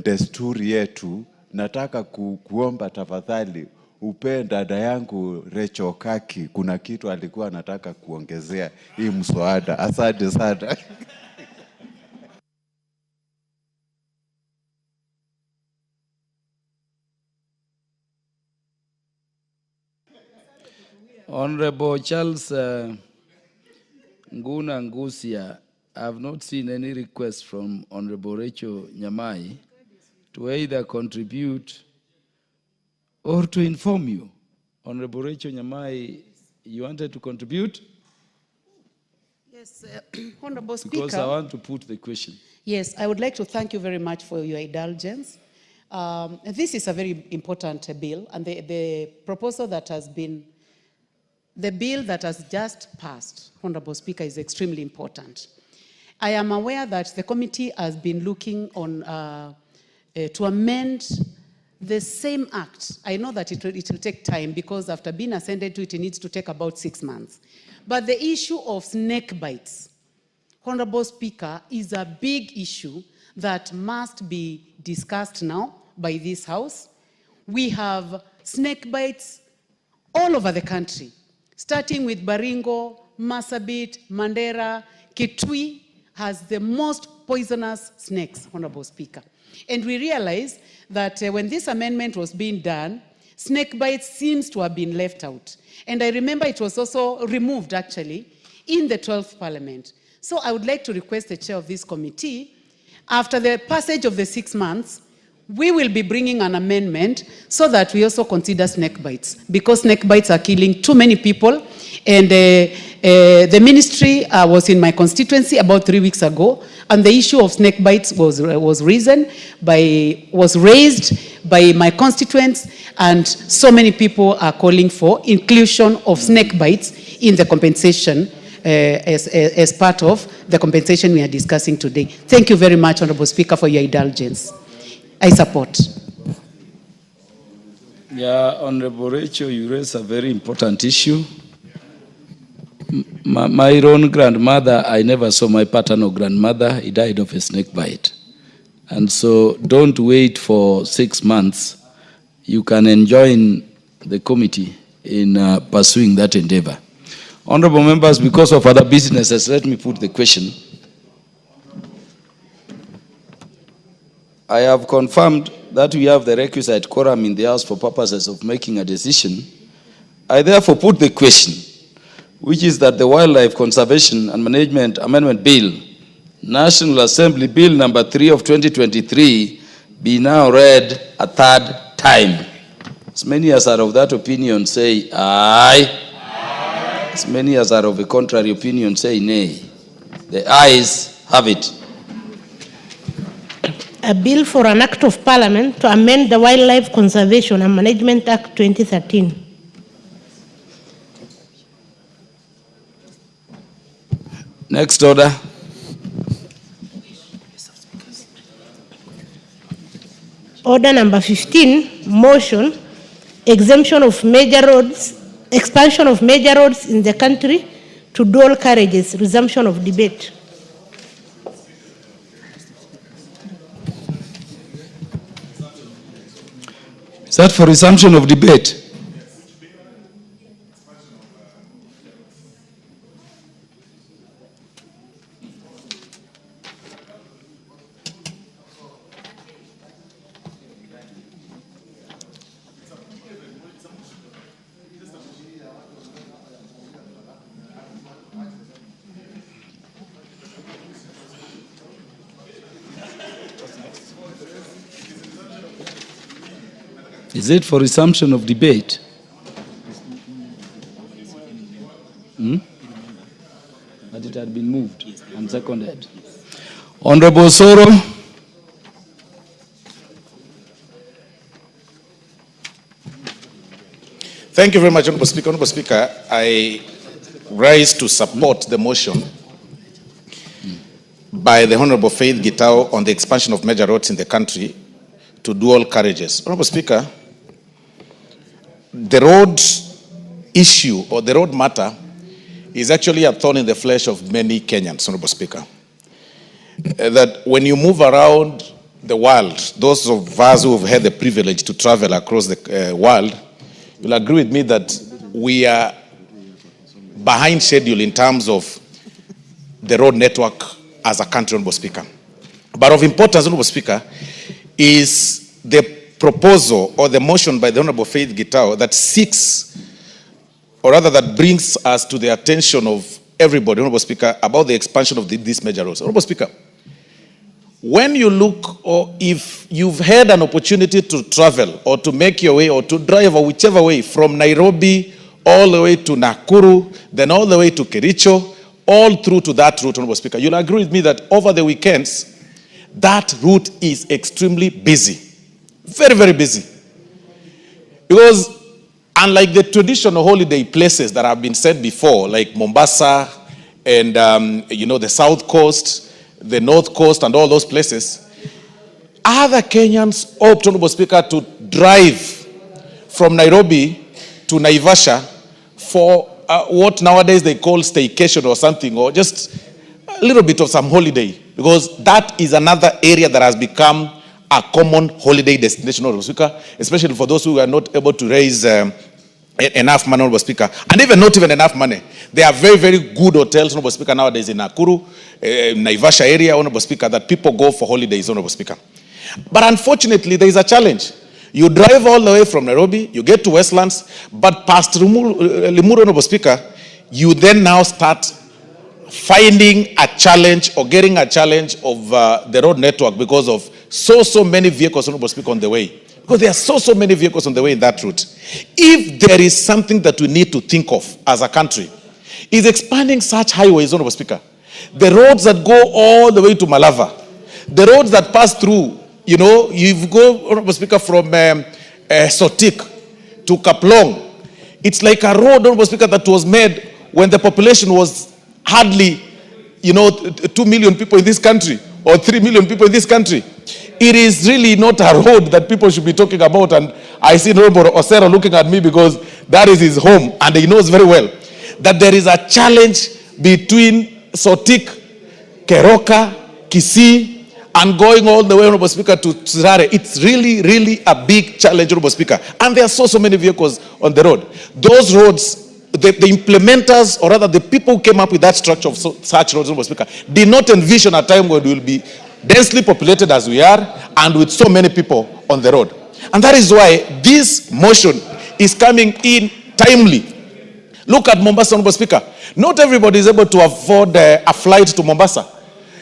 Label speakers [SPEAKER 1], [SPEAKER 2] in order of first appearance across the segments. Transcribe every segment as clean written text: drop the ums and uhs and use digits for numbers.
[SPEAKER 1] desturi yetu, nataka kuomba tafadhali upe dada yangu Recho Kaki, kuna kitu alikuwa anataka kuongezea hii mswada. Asante sana.
[SPEAKER 2] Honorable Charles Nguna Ngusia, I have not seen any request from Honorable Rachel Nyamai to either contribute or to inform you. Honorable Rachel Nyamai, you wanted to contribute?
[SPEAKER 3] Yes, Honorable Speaker.
[SPEAKER 2] Because I want to put the question.
[SPEAKER 3] Yes, I would like to thank you very much for your indulgence. This is a very important bill, and the proposal that has been, the bill that has just passed, Honorable Speaker, is extremely important. I am aware that the committee has been looking on to amend the same act. I know that it will take time because after being ascended to it, it needs to take about 6 months. But the issue of snake bites, Honorable Speaker, is a big issue that must be discussed now by this House. We have snake bites all over the country, starting with Baringo, Marsabit, Mandera. Kitui has the most poisonous snakes, Honorable Speaker. And we realize that when this amendment was being done, snake bites seems to have been left out. And I remember it was also removed, actually, in the 12th Parliament. So I would like to request the chair of this committee, after the passage of the 6 months, we will be bringing an amendment so that we also consider snake bites, because snake bites are killing too many people. And the ministry was in my constituency about 3 weeks ago, and the issue of snake bites was raised by my constituents, and so many people are calling for inclusion of snake bites in the compensation as part of the compensation we are discussing today. Thank you very much, Honorable Speaker, for your indulgence. I support.
[SPEAKER 2] Yeah, Honorable Rachel, you raise a very important issue. My own grandmother, I never saw my paternal grandmother. He died of a snake bite. And so don't wait for 6 months. You can join the committee in pursuing that endeavor. Honorable members, because of other businesses, let me put the question. I have confirmed that we have the requisite quorum in the House for purposes of making a decision. I therefore put the question, which is that the Wildlife Conservation and Management Amendment Bill, National Assembly Bill number 3 of 2023, be now read a third time. As many as are of that opinion say aye. Aye. As many as are of a contrary opinion say nay. The ayes have it.
[SPEAKER 4] A bill for an act of parliament to amend the Wildlife Conservation and Management Act 2013.
[SPEAKER 2] Next order.
[SPEAKER 4] Order number 15, motion, exemption of major roads, expansion of major roads in the country to dual carriages, resumption of debate.
[SPEAKER 2] Is that for resumption of debate? Is it for resumption of debate? That it had been moved and seconded. Honorable Soro.
[SPEAKER 5] Thank you very much, Honorable Speaker. Honorable Speaker, I rise to support the motion by the Honorable Faith Gitao on the expansion of major roads in the country to dual carriages. Honorable Speaker, the road issue or the road matter is actually a thorn in the flesh of many Kenyans, Honorable Speaker. That when you move around the world, those of us who have had the privilege to travel across the world, will agree with me that we are behind schedule in terms of the road network as a country, Honorable Speaker. But of importance, Honorable Speaker, is the proposal or the motion by the Honorable Faith Gitao that seeks, or rather that brings us to the attention of everybody, Honorable Speaker, about the expansion of these major roads. Honorable Speaker, when you look, or if you've had an opportunity to travel or to make your way or to drive or whichever way from Nairobi all the way to Nakuru, then all the way to Kericho, all through to that route, Honorable Speaker, you'll agree with me that over the weekends, that route is extremely busy. Very, very busy. Because unlike the traditional holiday places that have been said before, like Mombasa and, the South Coast, the North Coast and all those places, other Kenyans opt, Honorable Speaker, to drive from Nairobi to Naivasha for what nowadays they call staycation or something, or just a little bit of some holiday, because that is another area that has become a common holiday destination, Honorable Speaker, especially for those who are not able to raise enough money, Honorable Speaker, and even not even enough money. There are very, very good hotels, Honorable Speaker, nowadays in Nakuru, Naivasha area, Honorable Speaker, that people go for holidays, Honorable Speaker. But unfortunately, there is a challenge. You drive all the way from Nairobi, you get to Westlands, but past Limuru, Honorable Speaker, you then now start finding a challenge or getting a challenge of the road network because of so many vehicles, Honorable Speaker, on the way. Because there are so many vehicles on the way in that route. If there is something that we need to think of as a country, is expanding such highways, Honorable Speaker. The roads that go all the way to Malava, the roads that pass through, you go, Honorable Speaker, from Sotik to Kaplong. It's like a road, Honorable Speaker, that was made when the population was hardly, 2 million people in this country or 3 million people in this country. It is really not a road that people should be talking about. And I see Honorable Osero looking at me because that is his home and he knows very well that there is a challenge between Sotik, Keroka, Kisii, and going all the way, Honorable Speaker, to Sirare. It's really, really a big challenge, Honorable Speaker. And there are so many vehicles on the road. Those roads, the implementers, or rather the people who came up with that structure of such roads, Honorable Speaker, did not envision a time when we will be densely populated as we are and with so many people on the road. And that is why this motion is coming in timely. Look at Mombasa, Honorable Speaker. Not everybody is able to afford a flight to Mombasa.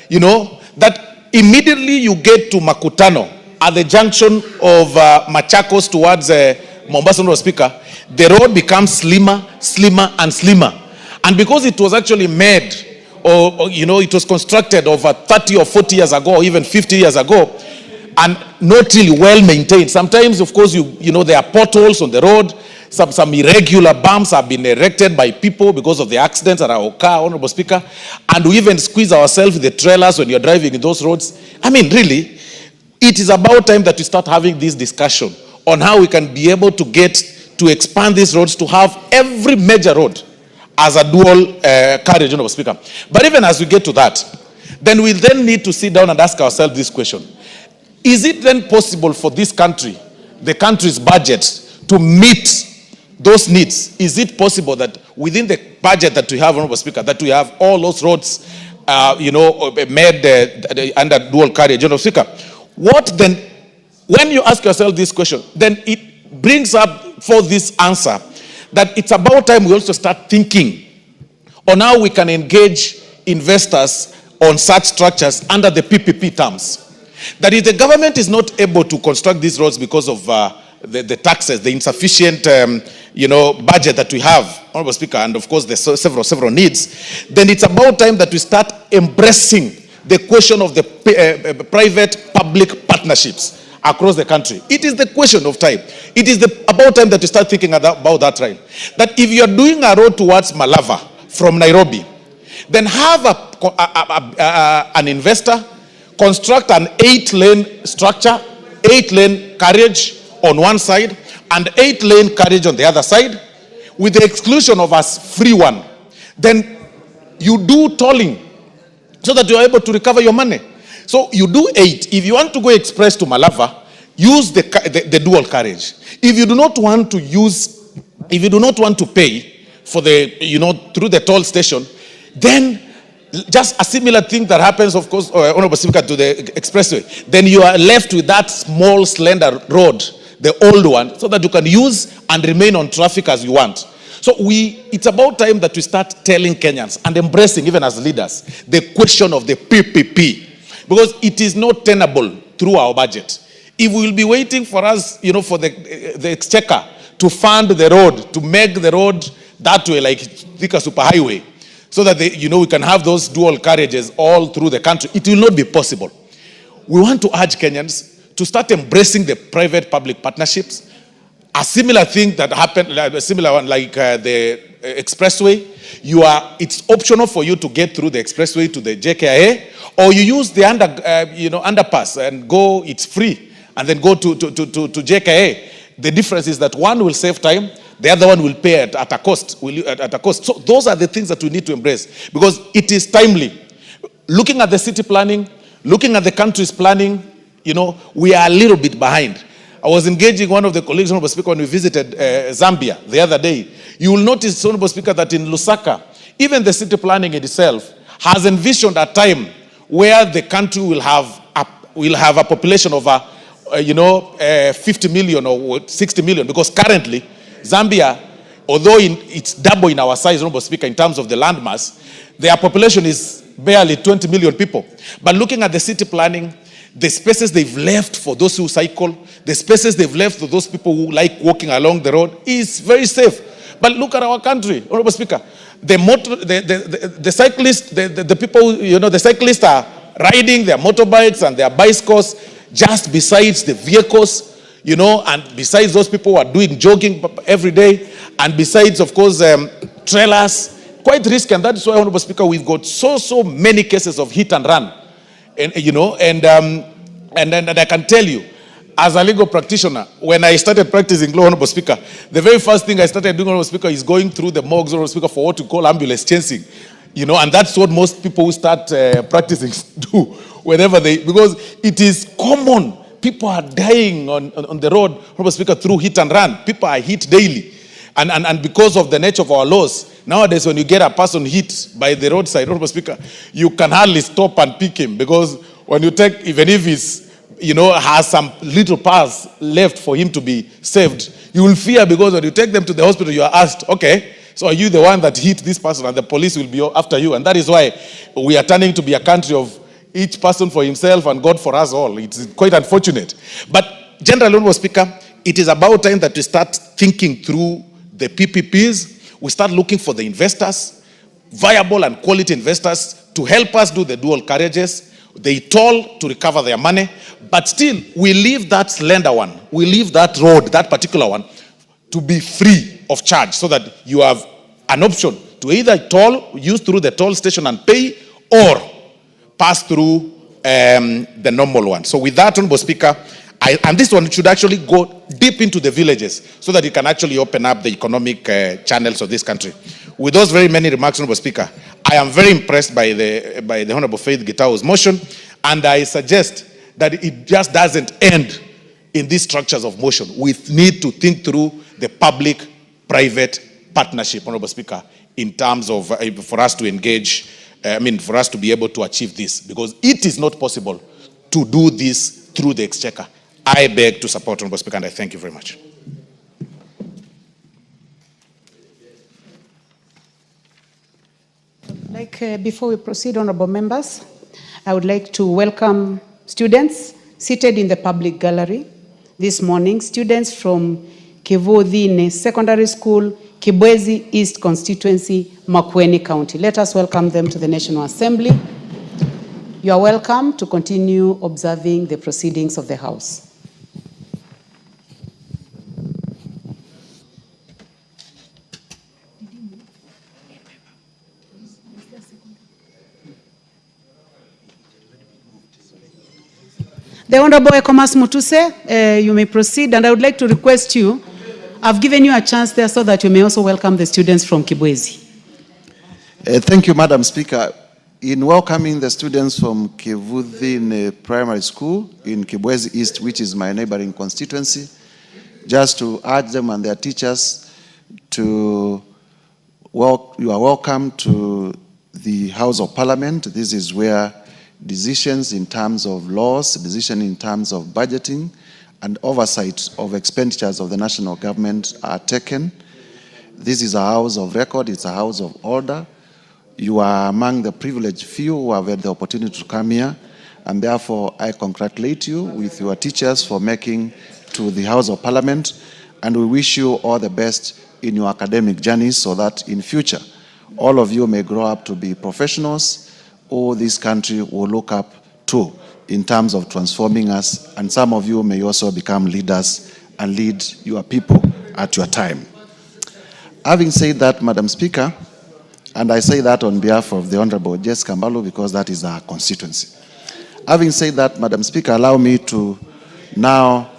[SPEAKER 5] That immediately you get to Makutano at the junction of Machakos towards Mombasa, Honorable Speaker, the road becomes slimmer and slimmer. And because it was actually made, or it was constructed over 30 or 40 years ago, or even 50 years ago, and not really well maintained. Sometimes, of course, there are potholes on the road. Some irregular bumps have been erected by people because of the accidents that are occur, Honorable Speaker. And we even squeeze ourselves with the trailers when you're driving in those roads. I mean, really, it is about time that we start having this discussion on how we can be able to get to expand these roads to have every major road as a dual carriage, Honorable Speaker. But even as we get to that, then we then need to sit down and ask ourselves this question. Is it then possible for this country, the country's budget, to meet those needs? Is it possible that within the budget that we have, Honorable Speaker, that we have all those roads, made under dual carriage, Honorable Speaker? What then, when you ask yourself this question, then it brings up for this answer that it's about time we also start thinking on how we can engage investors on such structures under the PPP terms. That if the government is not able to construct these roads because of the taxes, the insufficient, budget that we have, Honorable Speaker, and of course the several needs, then it's about time that we start embracing the question of the private-public partnerships across the country. It is the question of time. It is about time that we start thinking about that, right? That if you're doing a road towards Malava from Nairobi, then have an investor construct an 8-lane structure, 8-lane carriage on one side, and 8-lane carriage on the other side, with the exclusion of a free one. Then you do tolling so that you're able to recover your money. So you do 8. If you want to go express to Malava, use the dual carriage. If you do not want to pay for through the toll station, then just a similar thing that happens, of course, Honorable Speaker, to the expressway. Then you are left with that small, slender road, the old one, so that you can use and remain on traffic as you want. So it's about time that we start telling Kenyans and embracing, even as leaders, the question of the PPP, because it is not tenable through our budget. If we will be waiting for us, for the exchequer to fund the road, to make the road that way, like Thika Superhighway, so that we can have those dual carriages all through the country, it will not be possible. We want to urge Kenyans to start embracing the private-public partnerships. A similar thing that happened, a similar one like the expressway, it's optional for you to get through the expressway to the JKIA, or you use the underpass and go, it's free, and then go to JKIA. The difference is that one will save time, the other one will pay at a cost. So those are the things that we need to embrace, because it is timely. Looking at the city planning, looking at the country's planning, we are a little bit behind. I was engaging one of the colleagues, Honorable Speaker, when we visited Zambia the other day. You will notice, Honorable Speaker, that in Lusaka, even the city planning itself has envisioned a time where the country will have a population of 50 million or 60 million, because currently Zambia, although it's double in our size, Honorable Speaker, in terms of the landmass, their population is barely 20 million people. But looking at the city planning, the spaces they've left for those who cycle, the spaces they've left for those people who like walking along the road is very safe. But look at our country, Honorable Speaker. The cyclists, the people, the cyclists are riding their motorbikes and their bicycles just besides the vehicles, and besides those people who are doing jogging every day, and besides, of course, trailers, quite risky. And that is why, Honorable Speaker, we've got so many cases of hit and run. And I can tell you, as a legal practitioner, when I started practicing law, Honorable Speaker, the very first thing I started doing, Honorable Speaker, is going through the morgues, Honorable Speaker, for what we call ambulance chasing. And that's what most people who start practicing do whenever because it is common. People are dying on the road, Honorable Speaker, through hit and run. People are hit daily. And because of the nature of our laws, nowadays when you get a person hit by the roadside, Honorable Speaker, you can hardly stop and pick him, because when you take, even if he's, has some little pass left for him to be saved, you will fear, because when you take them to the hospital, you are asked, okay, so are you the one that hit this person? And the police will be after you. And that is why we are turning to be a country of each person for himself and God for us all. It's quite unfortunate. But General Honorable Speaker, it is about time that we start thinking through the PPPs. We start looking for the investors, viable and quality investors, to help us do the dual carriages. They toll to recover their money, but still we leave that slender one, we leave that road, that particular one, to be free of charge, so that you have an option to either toll, use through the toll station and pay, or pass through the normal one. So with that, Honorable Speaker, and this one should actually go deep into the villages, so that it can actually open up the economic channels of this country. With those very many remarks, Honorable Speaker, I am very impressed by the Honorable Faith Gitau's motion, and I suggest that it just doesn't end in these structures of motion. We need to think through the public-private partnership, Honorable Speaker, in terms of, for us to engage, for us to be able to achieve this, because it is not possible to do this through the exchequer. I beg to support, Honorable Speaker, and I thank you very much.
[SPEAKER 3] Before we proceed, honorable members, I would like to welcome students seated in the public gallery this morning, students from Kivuthine Secondary School, Kibwezi East Constituency, Makwiny County. Let us welcome them to the National Assembly. You are welcome to continue observing the proceedings of the House. The Honorable Ekomas Mutuse, you may proceed, and I would like to request you, I've given you a chance there so that you may also welcome the students from Kibwezi.
[SPEAKER 1] Thank you, Madam Speaker.
[SPEAKER 6] in welcoming the students from Kivuthin Primary School in Kibwezi East, which is my neighboring constituency, just to urge them and their teachers to you are welcome to the House of Parliament. This is where decisions in terms of laws, decisions in terms of budgeting, and oversight of expenditures of the national government are taken. This is a house of record, it's a house of order. You are among the privileged few who have had the opportunity to come here, and therefore I congratulate you with your teachers for making to the House of Parliament, and we wish you all the best in your academic journeys so that in future all of you may grow up to be professionals who this country will look up to in terms of transforming us, and some of you may also become leaders and lead your people at your time. Having said that, Madam Speaker, and I say that on behalf of the Honorable Jess Kambalu because that is our constituency. Having said that, Madam Speaker, allow me to now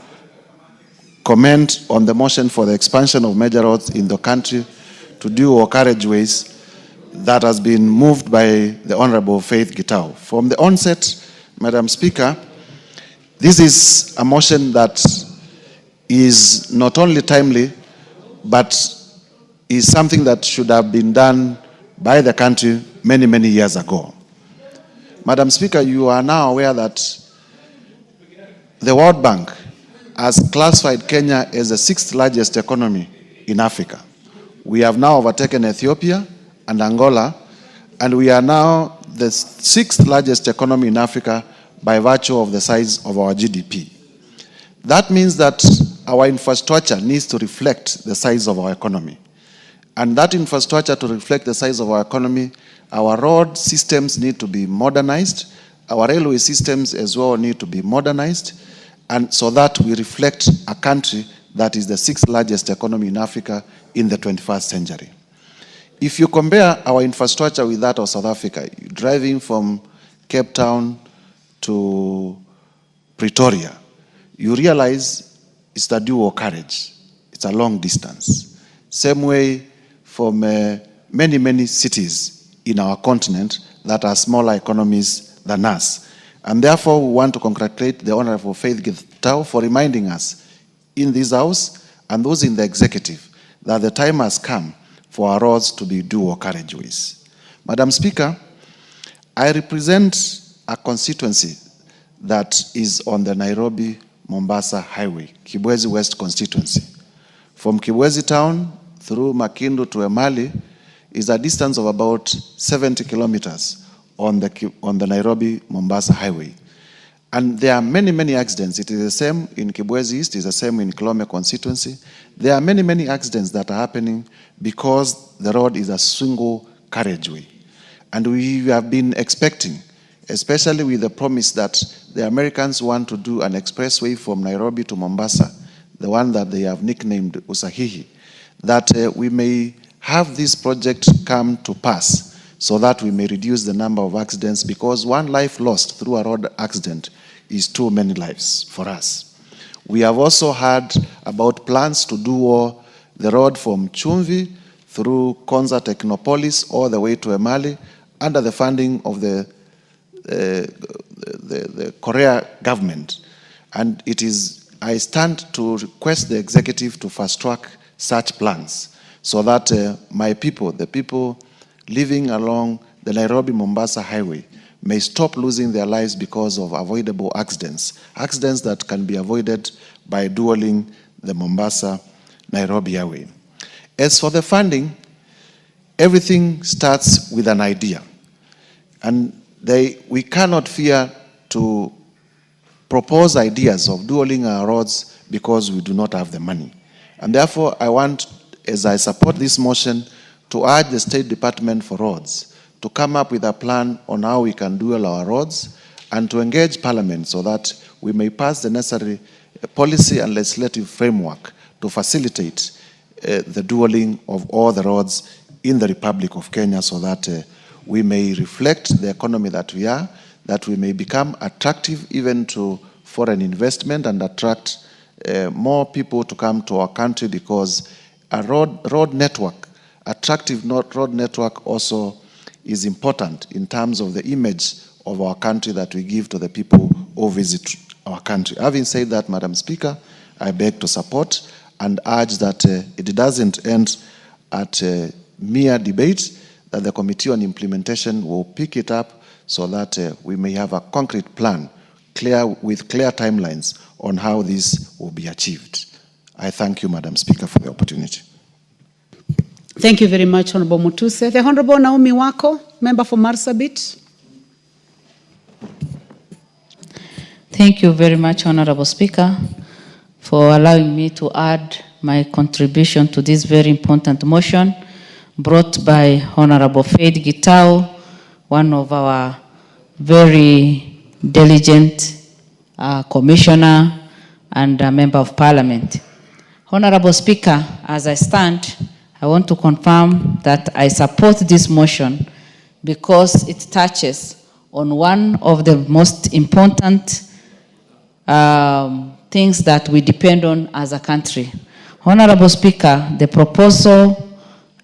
[SPEAKER 6] comment on the motion for the expansion of major roads in the country to dual carriageways that has been moved by the Honorable Faith Gitau. From the onset, Madam Speaker, this is a motion that is not only timely, but is something that should have been done by the country many, many years ago. Madam Speaker, you are now aware that the World Bank has classified Kenya as the 6th largest economy in Africa. We have now overtaken Ethiopia and Angola, and we are now the 6th largest economy in Africa by virtue of the size of our GDP. That means that our infrastructure needs to reflect the size of our economy. And that infrastructure to reflect the size of our economy, our road systems need to be modernized, our railway systems as well need to be modernized, and so that we reflect a country that is the 6th largest economy in Africa in the 21st century. If you compare our infrastructure with that of South Africa, driving from Cape Town to Pretoria, you realize it's a dual carriage. It's a long distance. Same way from many, many cities in our continent that are smaller economies than us. And therefore, we want to congratulate the Honorable Faith Gitau for reminding us in this House and those in the executive that the time has come for our roads to be dual carriageways. Madam Speaker, I represent a constituency that is on the Nairobi-Mombasa Highway, Kibwezi West constituency. From Kibwezi town through Makindu to Emali is a distance of about 70 kilometers on the Nairobi-Mombasa Highway. And there are many, many accidents. It is the same in Kibwezi East, it is the same in Kilome constituency. There are many, many accidents that are happening because the road is a single carriageway. And we have been expecting, especially with the promise that the Americans want to do an expressway from Nairobi to Mombasa, the one that they have nicknamed Usahihi, that we may have this project come to pass so that we may reduce the number of accidents, because one life lost through a road accident is too many lives for us. We have also heard about plans to do the road from Chumvi through Konza Technopolis all the way to Emali under the funding of the Korea government. And I stand to request the executive to fast track such plans so that my people, the people living along the Nairobi-Mombasa Highway, may stop losing their lives because of avoidable accidents that can be avoided by dualing the Mombasa-Nairobi Highway. As for the funding, everything starts with an idea. And we cannot fear to propose ideas of dualing our roads because we do not have the money. And therefore, I want, as I support this motion, to urge the State Department for Roads to come up with a plan on how we can dual our roads and to engage Parliament so that we may pass the necessary policy and legislative framework to facilitate the dualing of all the roads in the Republic of Kenya so that we may reflect the economy that we are, that we may become attractive even to foreign investment and attract more people to come to our country, because a road network, attractive road network also is important in terms of the image of our country that we give to the people who visit our country. Having said that, Madam Speaker, I beg to support and urge that it doesn't end at mere debate, that the Committee on Implementation will pick it up so that we may have a concrete plan with clear timelines on how this will be achieved. I thank you, Madam Speaker, for the opportunity.
[SPEAKER 3] Thank you very much, Honorable Mutuse. The Honorable Naomi Wako, member for Marsabit.
[SPEAKER 7] Thank you very much, Honorable Speaker, for allowing me to add my contribution to this very important motion brought by Honorable Faith Gitau, one of our very diligent commissioner and a member of parliament. Honorable Speaker, as I stand, I want to confirm that I support this motion because it touches on one of the most important things that we depend on as a country. Honorable Speaker, the proposal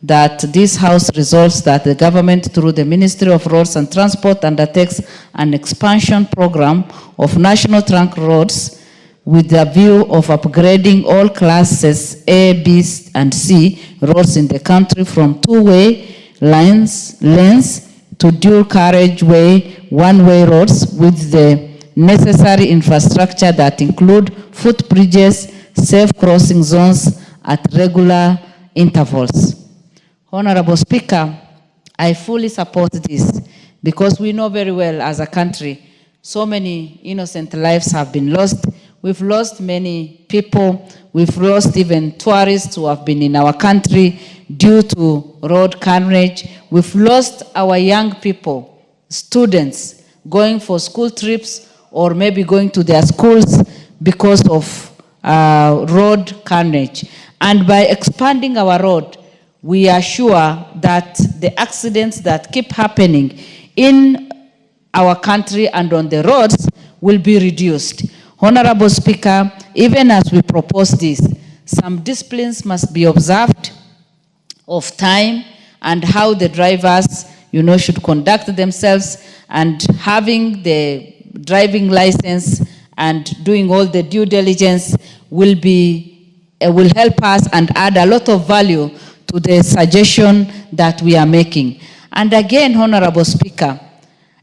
[SPEAKER 7] that this House resolves that the government through the Ministry of Roads and Transport undertakes an expansion program of national trunk roads with the view of upgrading all classes A, B, and C roads in the country from two-way lanes to dual carriageway, one-way roads with the necessary infrastructure that include footbridges, safe crossing zones at regular intervals. Honorable Speaker, I fully support this because we know very well as a country, so many innocent lives have been lost. We've lost many people. We've lost even tourists who have been in our country due to road carnage. We've lost our young people, students, going for school trips or maybe going to their schools because of road carnage. And by expanding our road, we are sure that the accidents that keep happening in our country and on the roads will be reduced. Honorable Speaker, even as we propose this, some disciplines must be observed of time and how the drivers, should conduct themselves, and having the driving license and doing all the due diligence will help us and add a lot of value to the suggestion that we are making. And again, Honorable Speaker,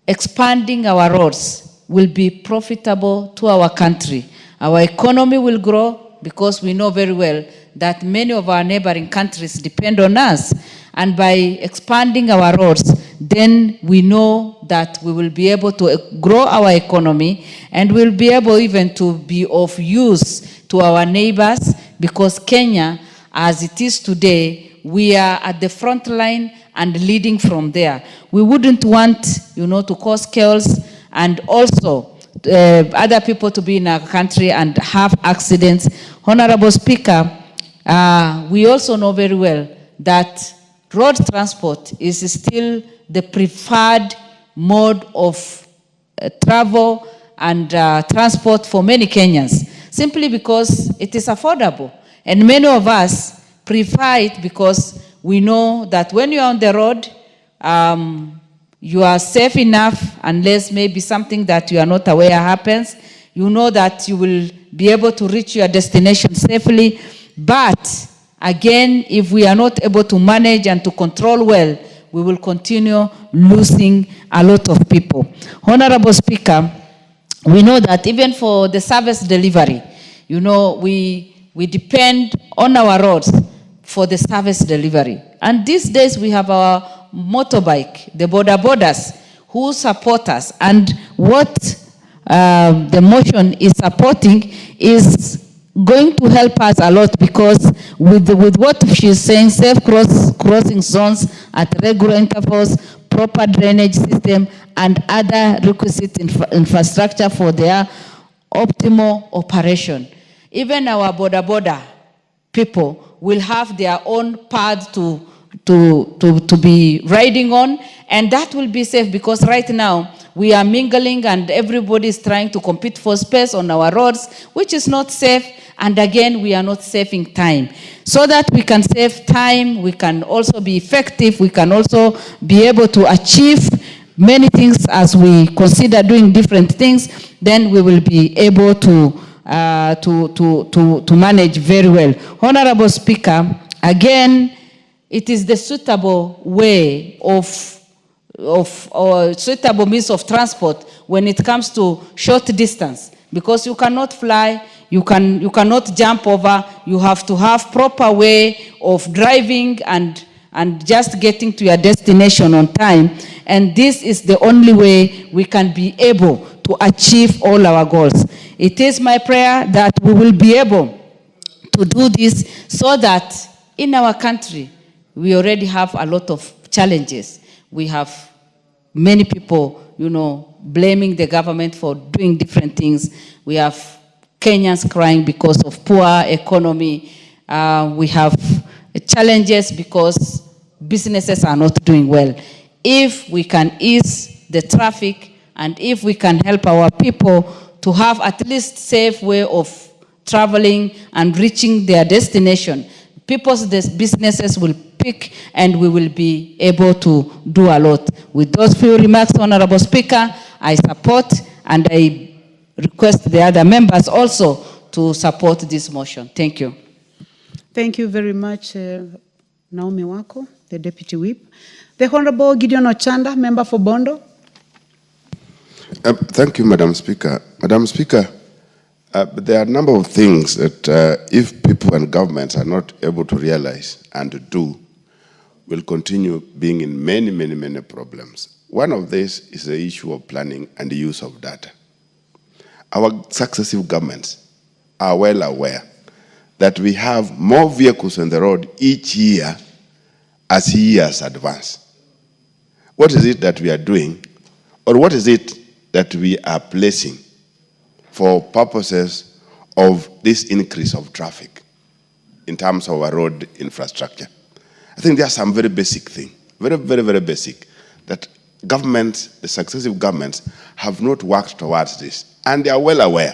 [SPEAKER 7] expanding our roads will be profitable to our country. Our economy will grow because we know very well that many of our neighboring countries depend on us. And by expanding our roads, then we know that we will be able to grow our economy and we'll be able even to be of use to our neighbors, because Kenya, as it is today, we are at the front line and leading from there. We wouldn't want, to cause chaos and also other people to be in our country and have accidents. Honorable Speaker, we also know very well that road transport is still the preferred mode of travel and transport for many Kenyans, simply because it is affordable. And many of us prefer it because we know that when you're on the road, you are safe enough, unless maybe something that you are not aware happens. You know that you will be able to reach your destination safely. But again, if we are not able to manage and to control well, we will continue losing a lot of people. Honorable Speaker, we know that even for the service delivery, we depend on our roads for the service delivery. And these days we have our motorbike, the border borders, who support us. And what the motion is supporting is going to help us a lot, because with what she's saying, safe crossing zones at regular intervals, proper drainage system, and other requisite infrastructure for their optimal operation. Even our border people will have their own path to be riding on, and that will be safe, because right now we are mingling and everybody is trying to compete for space on our roads, which is not safe. And again, we are not saving time. So that we can save time, we can also be effective, we can also be able to achieve many things as we consider doing different things, then we will be able to manage very well. Honorable Speaker, again, it is the suitable way or suitable means of transport when it comes to short distance, because you cannot fly, you cannot jump over, you have to have proper way of driving and just getting to your destination on time. And this is the only way we can be able to achieve all our goals. It is my prayer that we will be able to do this so that in our country, we already have a lot of challenges. We have many people, blaming the government for doing different things. We have Kenyans crying because of poor economy. We have challenges because businesses are not doing well. If we can ease the traffic and if we can help our people to have at least safe way of traveling and reaching their destination, people's businesses will pick and we will be able to do a lot. With those few remarks, Honorable Speaker, I support and I request the other members also to support this motion. Thank you.
[SPEAKER 3] Thank you very much, Naomi Wako, the Deputy Whip. The Honorable Gideon Ochanda, Member for Bondo.
[SPEAKER 8] Thank you, Madam Speaker. Madam Speaker, there are a number of things that if people and governments are not able to realize and to do, will continue being in many, many, many problems. One of these is the issue of planning and the use of data. Our successive governments are well aware that we have more vehicles on the road each year as years advance. What is it that we are doing, or what is it that we are placing for purposes of this increase of traffic in terms of our road infrastructure? I think there are some very basic things, very, very, very basic, that governments, the successive governments, have not worked towards this. And they are well aware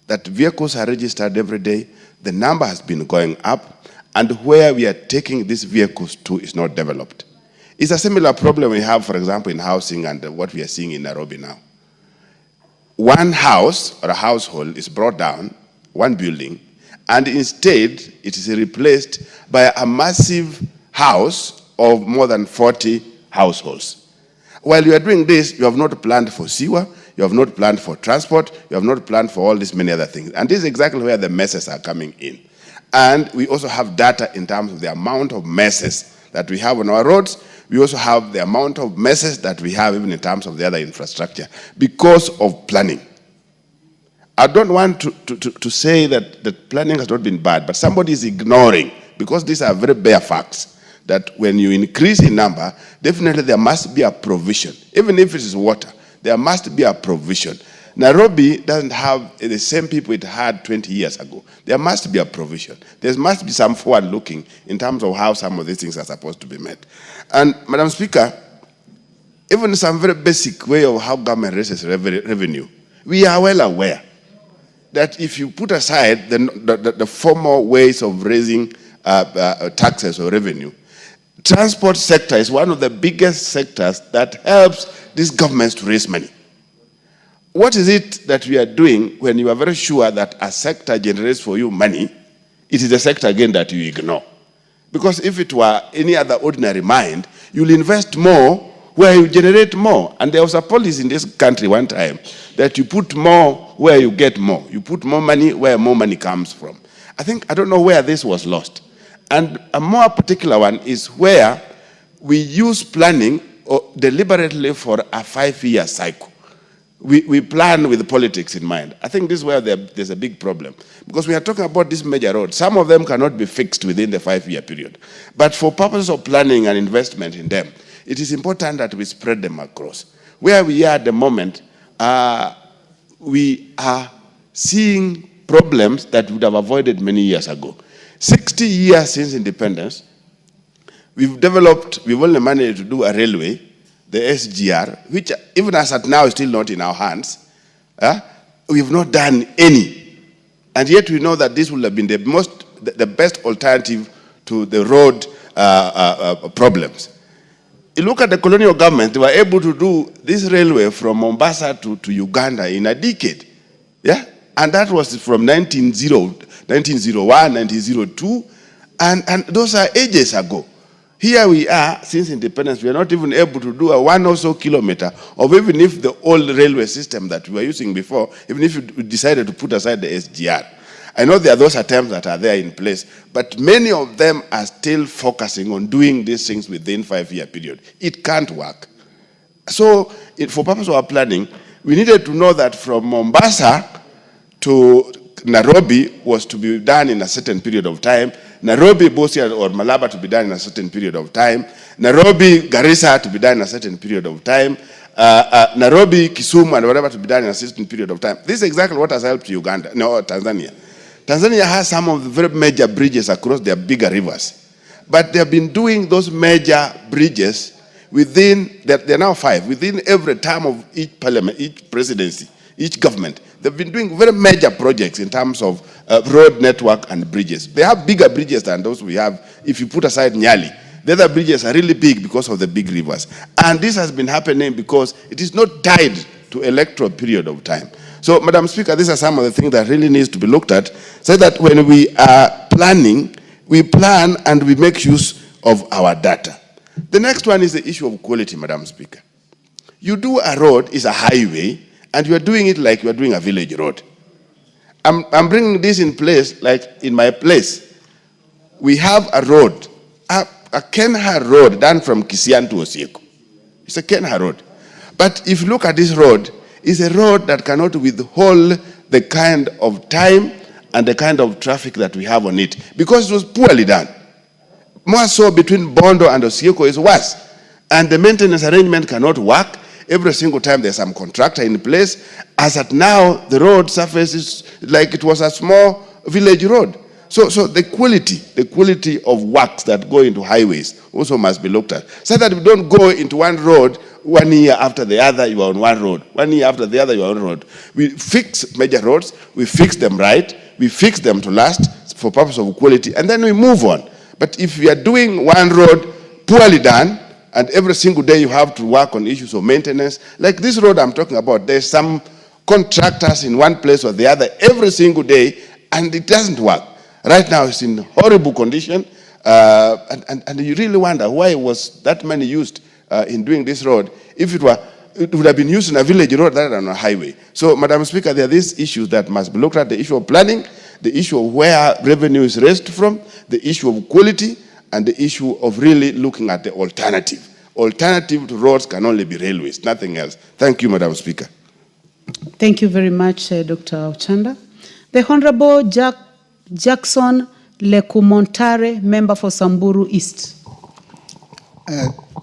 [SPEAKER 8] that vehicles are registered every day, the number has been going up, and where we are taking these vehicles to is not developed. It's a similar problem we have, for example, in housing and what we are seeing in Nairobi now. One house or a household is brought down, one building, and instead it is replaced by a massive house of more than 40 households. While you are doing this, you have not planned for sewer, you have not planned for transport, you have not planned for all these many other things. And this is exactly where the messes are coming in. And we also have data in terms of the amount of messes that we have on our roads. We also have the amount of messes that we have even in terms of the other infrastructure because of planning. I don't want to say that planning has not been bad, but somebody is ignoring, because these are very bare facts, that when you increase in number, definitely there must be a provision. Even if it is water, there must be a provision. Nairobi doesn't have the same people it had 20 years ago. There must be a provision. There must be some forward looking in terms of how some of these things are supposed to be met. And Madam Speaker, even some very basic way of how government raises revenue, we are well aware that if you put aside the formal ways of raising taxes or revenue, transport sector is one of the biggest sectors that helps these governments to raise money. What is it that we are doing when you are very sure that a sector generates for you money? It is a sector again that you ignore. Because if it were any other ordinary mind, you'll invest more where you generate more. And there was a policy in this country one time that you put more where you get more. You put more money where more money comes from. I don't know where this was lost. And a more particular one is where we use planning deliberately for a 5-year cycle. We plan with politics in mind. I think this is where there's a big problem. Because we are talking about these major roads. Some of them cannot be fixed within the 5-year period. But for purposes of planning and investment in them, it is important that we spread them across. Where we are at the moment, we are seeing problems that we would have avoided many years ago. 60 years since independence, we've only managed to do a railway the SGR, which even as at now is still not in our hands. We have not done any. And yet we know that this would have been the best alternative to the road problems. You look at the colonial government, they were able to do this railway from Mombasa to Uganda in a decade. Yeah? And that was from 1901, 1902, and those are ages ago. Here we are, since independence, we are not even able to do a 1 or so kilometer of even if the old railway system that we were using before, even if we decided to put aside the SGR. I know there are those attempts that are there in place, but many of them are still focusing on doing these things within 5-year period. It can't work. So, for purpose of our planning, we needed to know that from Mombasa to Nairobi was to be done in a certain period of time, Nairobi, Busia, or Malaba to be done in a certain period of time, Nairobi, Garissa to be done in a certain period of time, Nairobi, Kisumu, and whatever to be done in a certain period of time. This is exactly what has helped Tanzania. Tanzania has some of the very major bridges across their bigger rivers. But they have been doing those major bridges within, they're now 5, within every term of each parliament, each presidency, each government. They've been doing very major projects in terms of road network and bridges. They have bigger bridges than those we have. If you put aside Nyali, the other bridges are really big because of the big rivers. And this has been happening because it is not tied to electoral period of time. So, Madam Speaker, these are some of the things that really needs to be looked at, so that when we are planning, we plan and we make use of our data. The next one is the issue of quality, Madam Speaker. You do a road, is a highway, and you are doing it like you are doing a village road. I'm bringing this in place, like in my place. We have a road, a Kenha road done from Kisian to Osieko. It's a Kenha road. But if you look at this road, it's a road that cannot withhold the kind of time and the kind of traffic that we have on it, because it was poorly done. More so between Bondo and Osieko is worse. And the maintenance arrangement cannot work. Every single time there's some contractor in place. As at now, the road surface is like it was a small village road. So the quality of works that go into highways also must be looked at, so that we don't go into one road 1 year after the other, you are on one road. 1 year after the other, you are on a road. We fix major roads, we fix them right, we fix them to last for purpose of quality, and then we move on. But if we are doing one road poorly done, and every single day you have to work on issues of maintenance, like this road I'm talking about, there's some contractors in one place or the other every single day, and it doesn't work. Right now it's in horrible condition, and you really wonder why was that money used in doing this road. If it would have been used in a village road rather than a highway. So, Madam Speaker, there are these issues that must be looked at: the issue of planning, the issue of where revenue is raised from, the issue of quality, and the issue of really looking at the alternative. Alternative to roads can only be railways, nothing else. Thank you, Madam Speaker.
[SPEAKER 3] Thank you very much, Dr. Ochanda. The Honorable Jackson Lekumontare, member for Samburu East.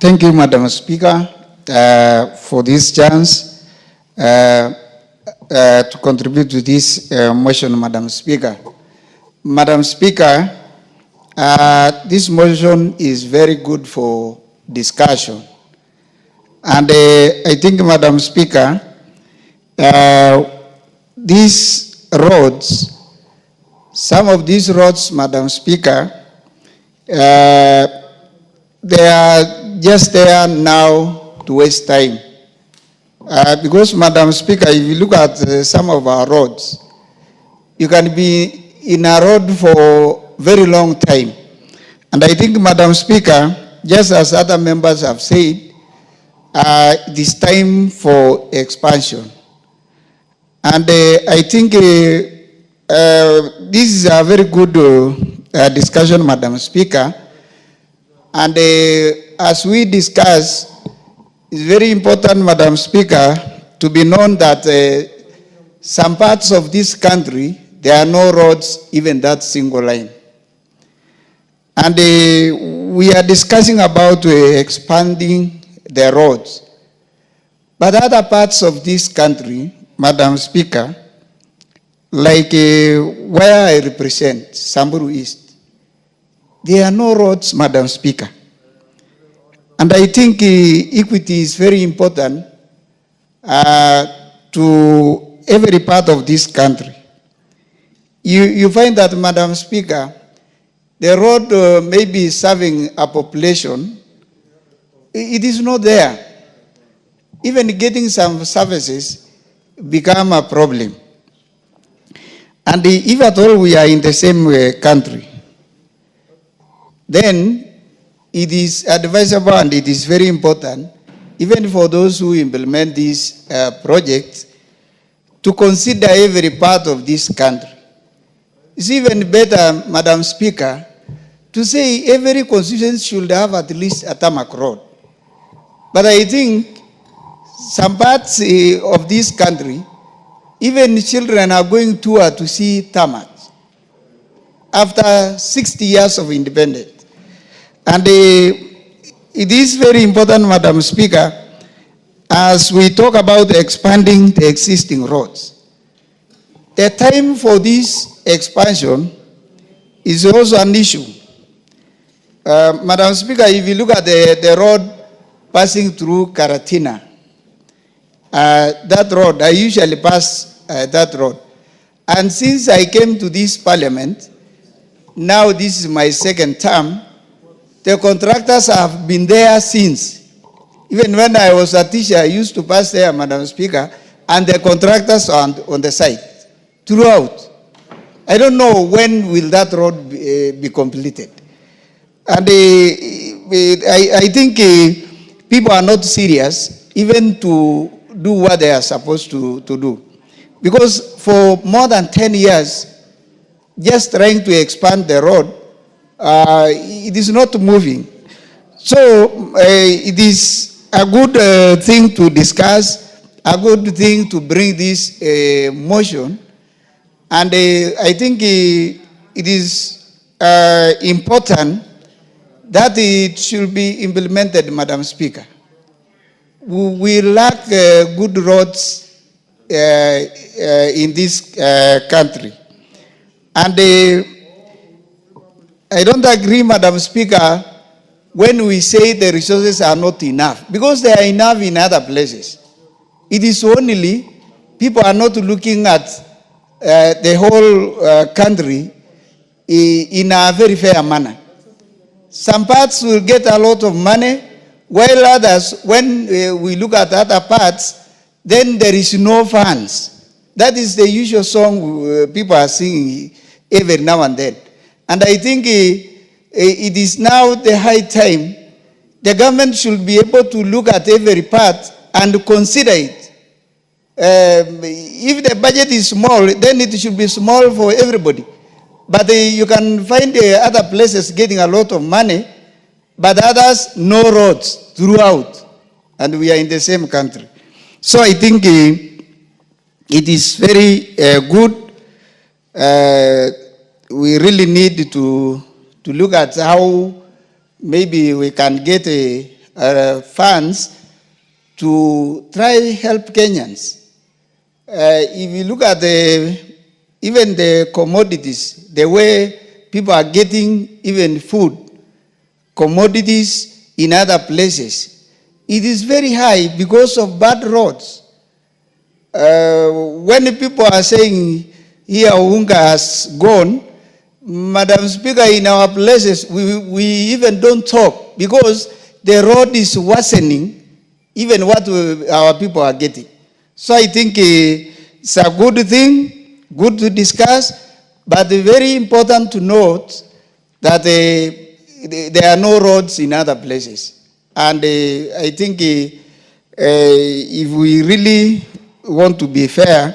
[SPEAKER 9] Thank you, Madam Speaker, for this chance to contribute to this motion, Madam Speaker. Madam Speaker, this motion is very good for discussion. And I think, Madam Speaker, these roads, some of these roads, Madam Speaker, they are just there now to waste time. Because, Madam Speaker, if you look at some of our roads, you can be in a road for a very long time. And I think, Madam Speaker, just as other members have said, it is time for expansion. And I think this is a very good discussion, Madam Speaker. And as we discuss, it's very important, Madam Speaker, to be known that some parts of this country, there are no roads, even that single line. And we are discussing about expanding the roads. But other parts of this country, Madam Speaker, like where I represent, Samburu East, there are no roads, Madam Speaker. And I think equity is very important to every part of this country. You find that, Madam Speaker, the road may be serving a population, it is not there. Even getting some services become a problem. And if at all we are in the same country, then it is advisable and it is very important, even for those who implement these projects, to consider every part of this country. It's even better, Madam Speaker, to say every constituency should have at least a tarmac road. But I think some parts of this country, even children are going to see tarmac after 60 years of independence. And it is very important, Madam Speaker, as we talk about expanding the existing roads. The time for this expansion is also an issue. Madam Speaker, if you look at the road passing through Karatina, that road, I usually pass that road. And since I came to this parliament, now this is my second term, the contractors have been there since. Even when I was a teacher, I used to pass there, Madam Speaker, and the contractors are on the site throughout. I don't know when will that road be completed. And I think people are not serious even to do what they are supposed to do. Because for more than 10 years, just trying to expand the road, it is not moving. So it is a good thing to discuss, a good thing to bring this motion. And I think it is important that it should be implemented, Madam Speaker. We lack good roads in this country. And I don't agree, Madam Speaker, when we say the resources are not enough, because they are enough in other places. It is only people are not looking at the whole country in a very fair manner. Some parts will get a lot of money, while others, when we look at other parts, then there is no funds. That is the usual song people are singing every now and then. And I think it is now the high time the government should be able to look at every part and consider it. If the budget is small, then it should be small for everybody. But you can find other places getting a lot of money, but others, no roads throughout. And we are in the same country. So I think it is very good. We really need to look at how maybe we can get funds to try help Kenyans. If you look at even the commodities, the way people are getting even food, commodities in other places, it is very high because of bad roads. When people are saying here unga has gone, Madam Speaker, in our places, we even don't talk because the road is worsening even what our people are getting. So I think it's a good thing, good to discuss, but very important to note that there are no roads in other places. And I think if we really want to be fair,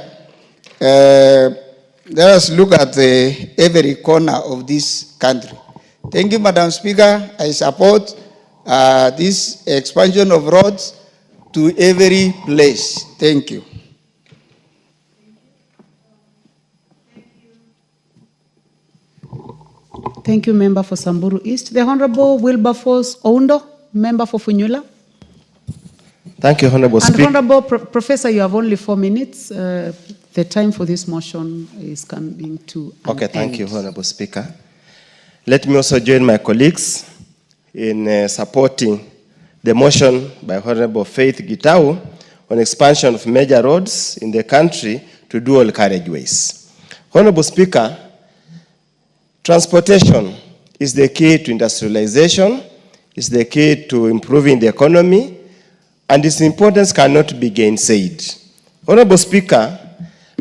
[SPEAKER 9] let us look at every corner of this country. Thank you, Madam Speaker. I support this expansion of roads to every place. Thank you.
[SPEAKER 3] Thank you, Member for Samburu East. The Honorable Wilberforce Oundo, Member for Funyula.
[SPEAKER 10] Thank you, Honorable Speaker.
[SPEAKER 3] And Honorable Professor, you have only 4 minutes. The time for this motion is coming to an
[SPEAKER 10] Okay, thank
[SPEAKER 3] end.
[SPEAKER 10] you, Honorable Speaker. Let me also join my colleagues in supporting the motion by Honorable Faith Gitau on expansion of major roads in the country to dual carriageways. Honorable Speaker, transportation is the key to industrialization, is the key to improving the economy, and its importance cannot be gainsaid. Honorable Speaker,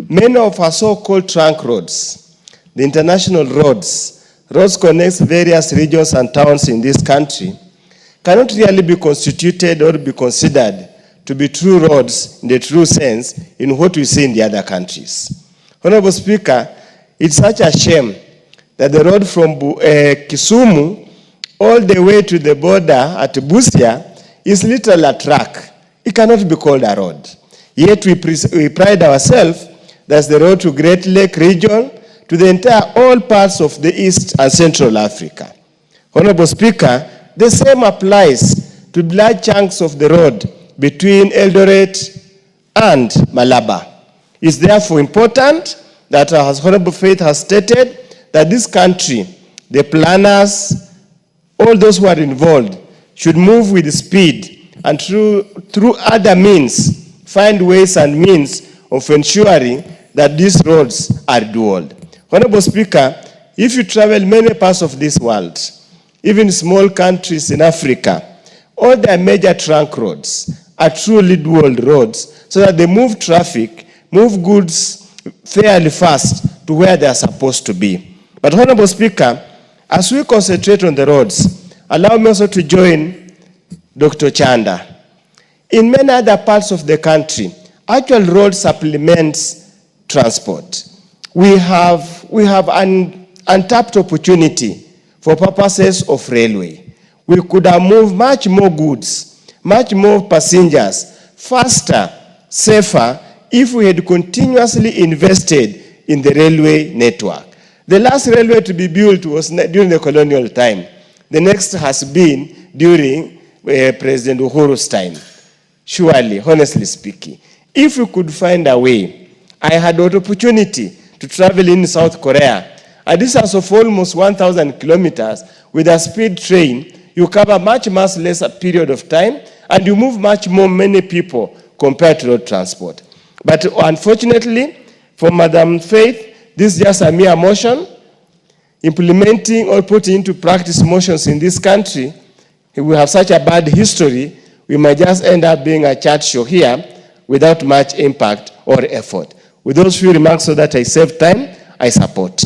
[SPEAKER 10] many of our so-called trunk roads, the international roads connect various regions and towns in this country, cannot really be constituted or be considered to be true roads in the true sense in what we see in the other countries. Honorable Speaker, it's such a shame that the road from Kisumu all the way to the border at Busia is literally a track. It cannot be called a road. Yet we pride ourselves that's the road to Great Lake region, to the entire all parts of the East and Central Africa. Honorable Speaker, the same applies to large chunks of the road between Eldoret and Malaba. It's therefore important that, as Honorable Faith has stated, that this country, the planners, all those who are involved, should move with speed and through other means, find ways and means of ensuring that these roads are dual. Honorable Speaker, if you travel many parts of this world, even small countries in Africa, all their major trunk roads are truly dual roads so that they move traffic, move goods fairly fast to where they are supposed to be. But Honorable Speaker, as we concentrate on the roads, allow me also to join Dr. Chanda. In many other parts of the country, actual road supplements transport. We have an untapped opportunity for purposes of railway. We could have moved much more goods, much more passengers, faster, safer, if we had continuously invested in the railway network. The last railway to be built was during the colonial time. The next has been during President Uhuru's time. Surely, honestly speaking, if we could find a way, I had an opportunity to travel in South Korea, a distance of almost 1,000 kilometers with a speed train. You cover much less period of time, and you move much more many people compared to road transport. But unfortunately, for Madam Faith, this is just a mere motion. Implementing or putting into practice motions in this country, if we have such a bad history, we might just end up being a chat show here without much impact or effort. With those few remarks, so that I save time, I support.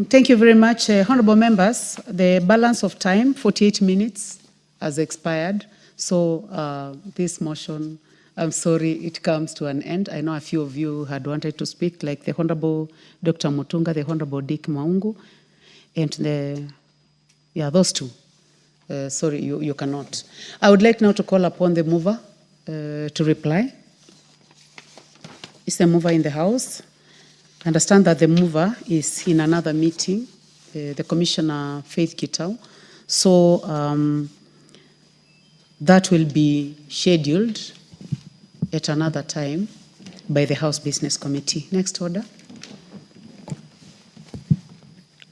[SPEAKER 3] Thank you very much, honorable members. The balance of time, 48 minutes, has expired. So this motion, I'm sorry, it comes to an end. I know a few of you had wanted to speak, like the Honorable Dr. Mutunga, the Honorable Dick Maungu, and those two. Sorry, you cannot. I would like now to call upon the mover to reply. Is the mover in the house? I understand that the mover is in another meeting, the Commissioner Faith Gitau. So that will be scheduled at another time by the House Business Committee. Next order.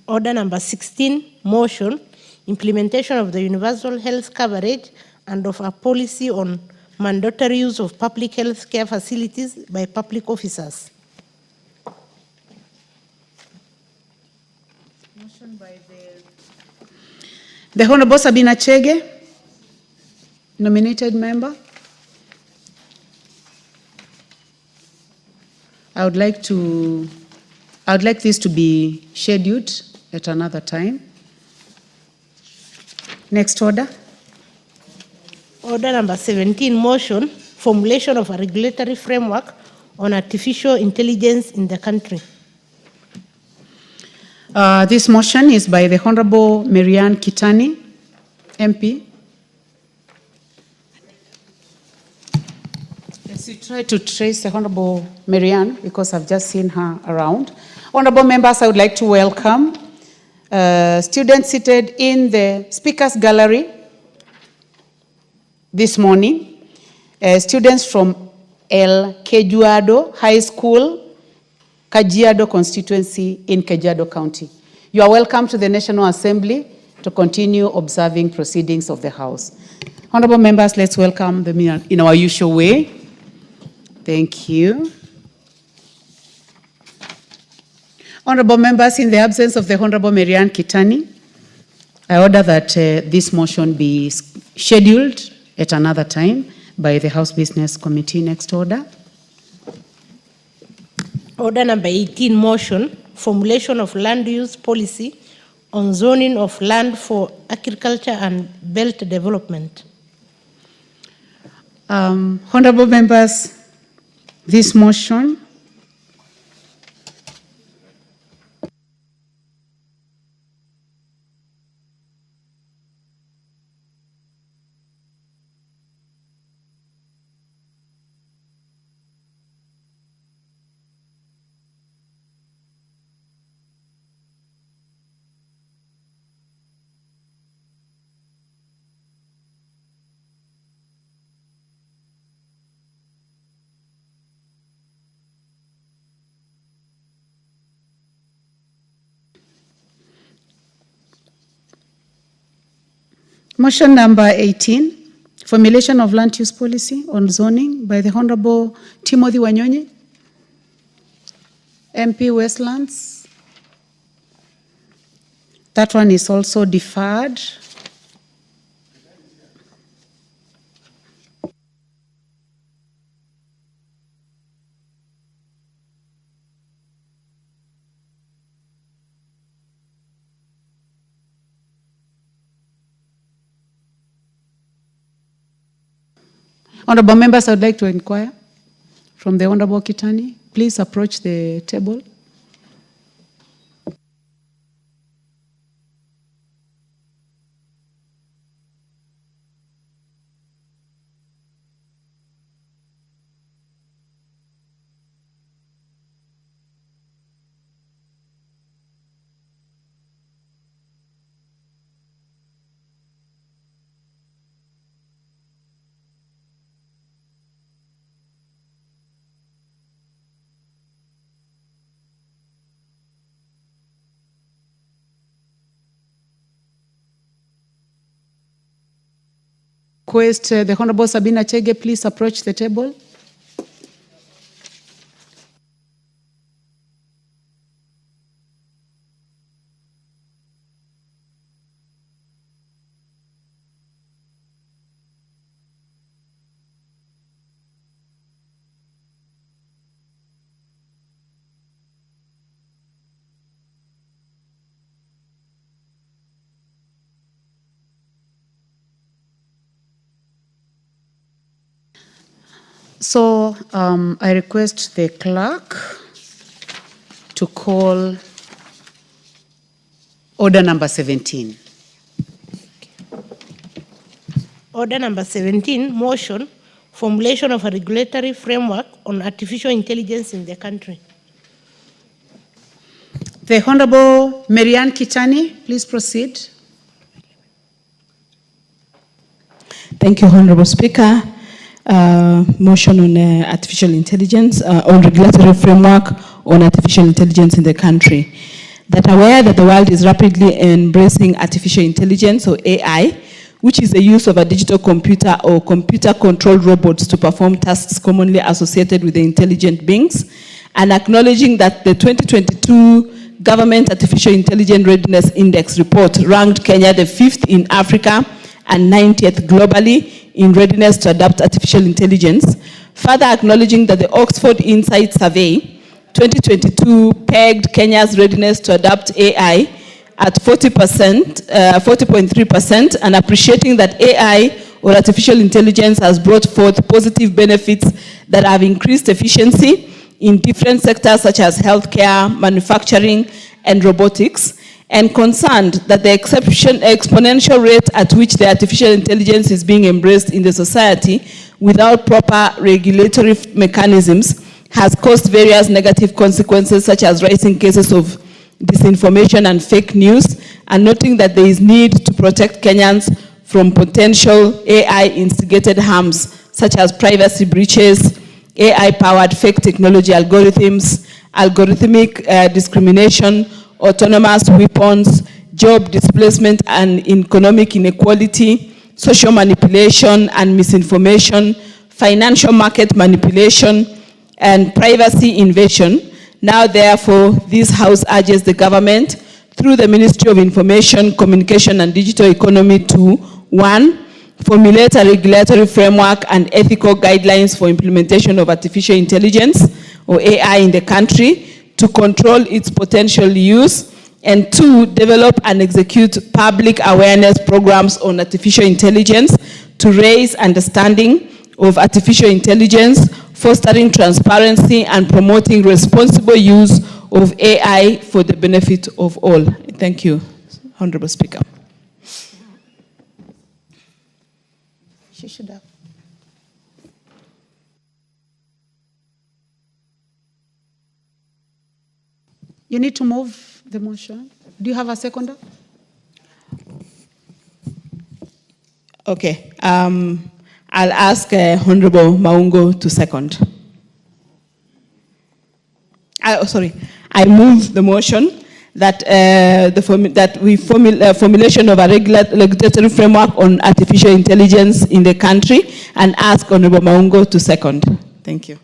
[SPEAKER 4] Order number 16, motion, implementation of the universal health coverage and of a policy on mandatory use of public health care facilities by public officers.
[SPEAKER 3] Motion by the Honorable Sabina Chege, nominated member. I would like this to be scheduled at another time. Next order.
[SPEAKER 4] Order number 17, motion, formulation of a regulatory framework on artificial intelligence in the country.
[SPEAKER 3] This motion is by the Honorable Marianne Kitani, MP. Let's try to trace the Honorable Marianne because I've just seen her around. Honorable members, I would like to welcome students seated in the Speakers Gallery this morning, students from El Kejuado High School, Kajiado constituency in Kajiado County. You are welcome to the National Assembly. to continue observing proceedings of the House. Honorable members, let's welcome them in our usual way. Thank you. Honorable members, in the absence of the Honorable Marian Kitani, I order that this motion be scheduled at another time by the House Business Committee. Next order.
[SPEAKER 4] Order number 18, motion, formulation of land use policy on zoning of land for agriculture and belt development.
[SPEAKER 3] Honorable members, this motion motion number 18, formulation of land use policy on zoning by the Honorable Timothy Wanyonyi, MP Westlands. That one is also deferred. Honorable members, I would like to inquire from the Honorable Kitani. Please approach the table. Request the Honorable Sabina Chege, please approach the table. So I request the clerk to call order number 17.
[SPEAKER 4] Order number 17, motion, formulation of a regulatory framework on artificial intelligence in the country.
[SPEAKER 3] The Honorable Marian Kitani, please proceed.
[SPEAKER 11] Thank you, Honorable Speaker. Motion on artificial intelligence, on regulatory framework on artificial intelligence in the country. That aware that the world is rapidly embracing artificial intelligence, or AI, which is the use of a digital computer or computer-controlled robots to perform tasks commonly associated with the intelligent beings, and acknowledging that the 2022 Government Artificial Intelligence Readiness Index report ranked Kenya the 5th in Africa and 90th globally in readiness to adopt artificial intelligence, further acknowledging that the Oxford Insight Survey 2022 pegged Kenya's readiness to adopt AI at 40.3%, and appreciating that AI, or artificial intelligence, has brought forth positive benefits that have increased efficiency in different sectors such as healthcare, manufacturing, and robotics, and concerned that the exponential rate at which the artificial intelligence is being embraced in the society without proper regulatory mechanisms has caused various negative consequences, such as rising cases of disinformation and fake news, and noting that there is need to protect Kenyans from potential AI-instigated harms, such as privacy breaches, AI-powered fake technology algorithms, algorithmic discrimination, autonomous weapons, job displacement and economic inequality, social manipulation and misinformation, financial market manipulation, and privacy invasion. Now, therefore, this House urges the government through the Ministry of Information, Communication and Digital Economy to 1. Formulate a regulatory framework and ethical guidelines for implementation of artificial intelligence or AI in the country to control its potential use, and 2, develop and execute public awareness programs on artificial intelligence to raise understanding of artificial intelligence, fostering transparency and promoting responsible use of AI for the benefit of all. Thank you, Honorable Speaker.
[SPEAKER 3] She should have. You need to move the motion. Do you have a seconder?
[SPEAKER 11] Okay. I'll ask Honorable Maungo to second. I move the motion that formulation of a regulatory framework on artificial intelligence in the country, and ask Honorable Maungo to second. Thank you.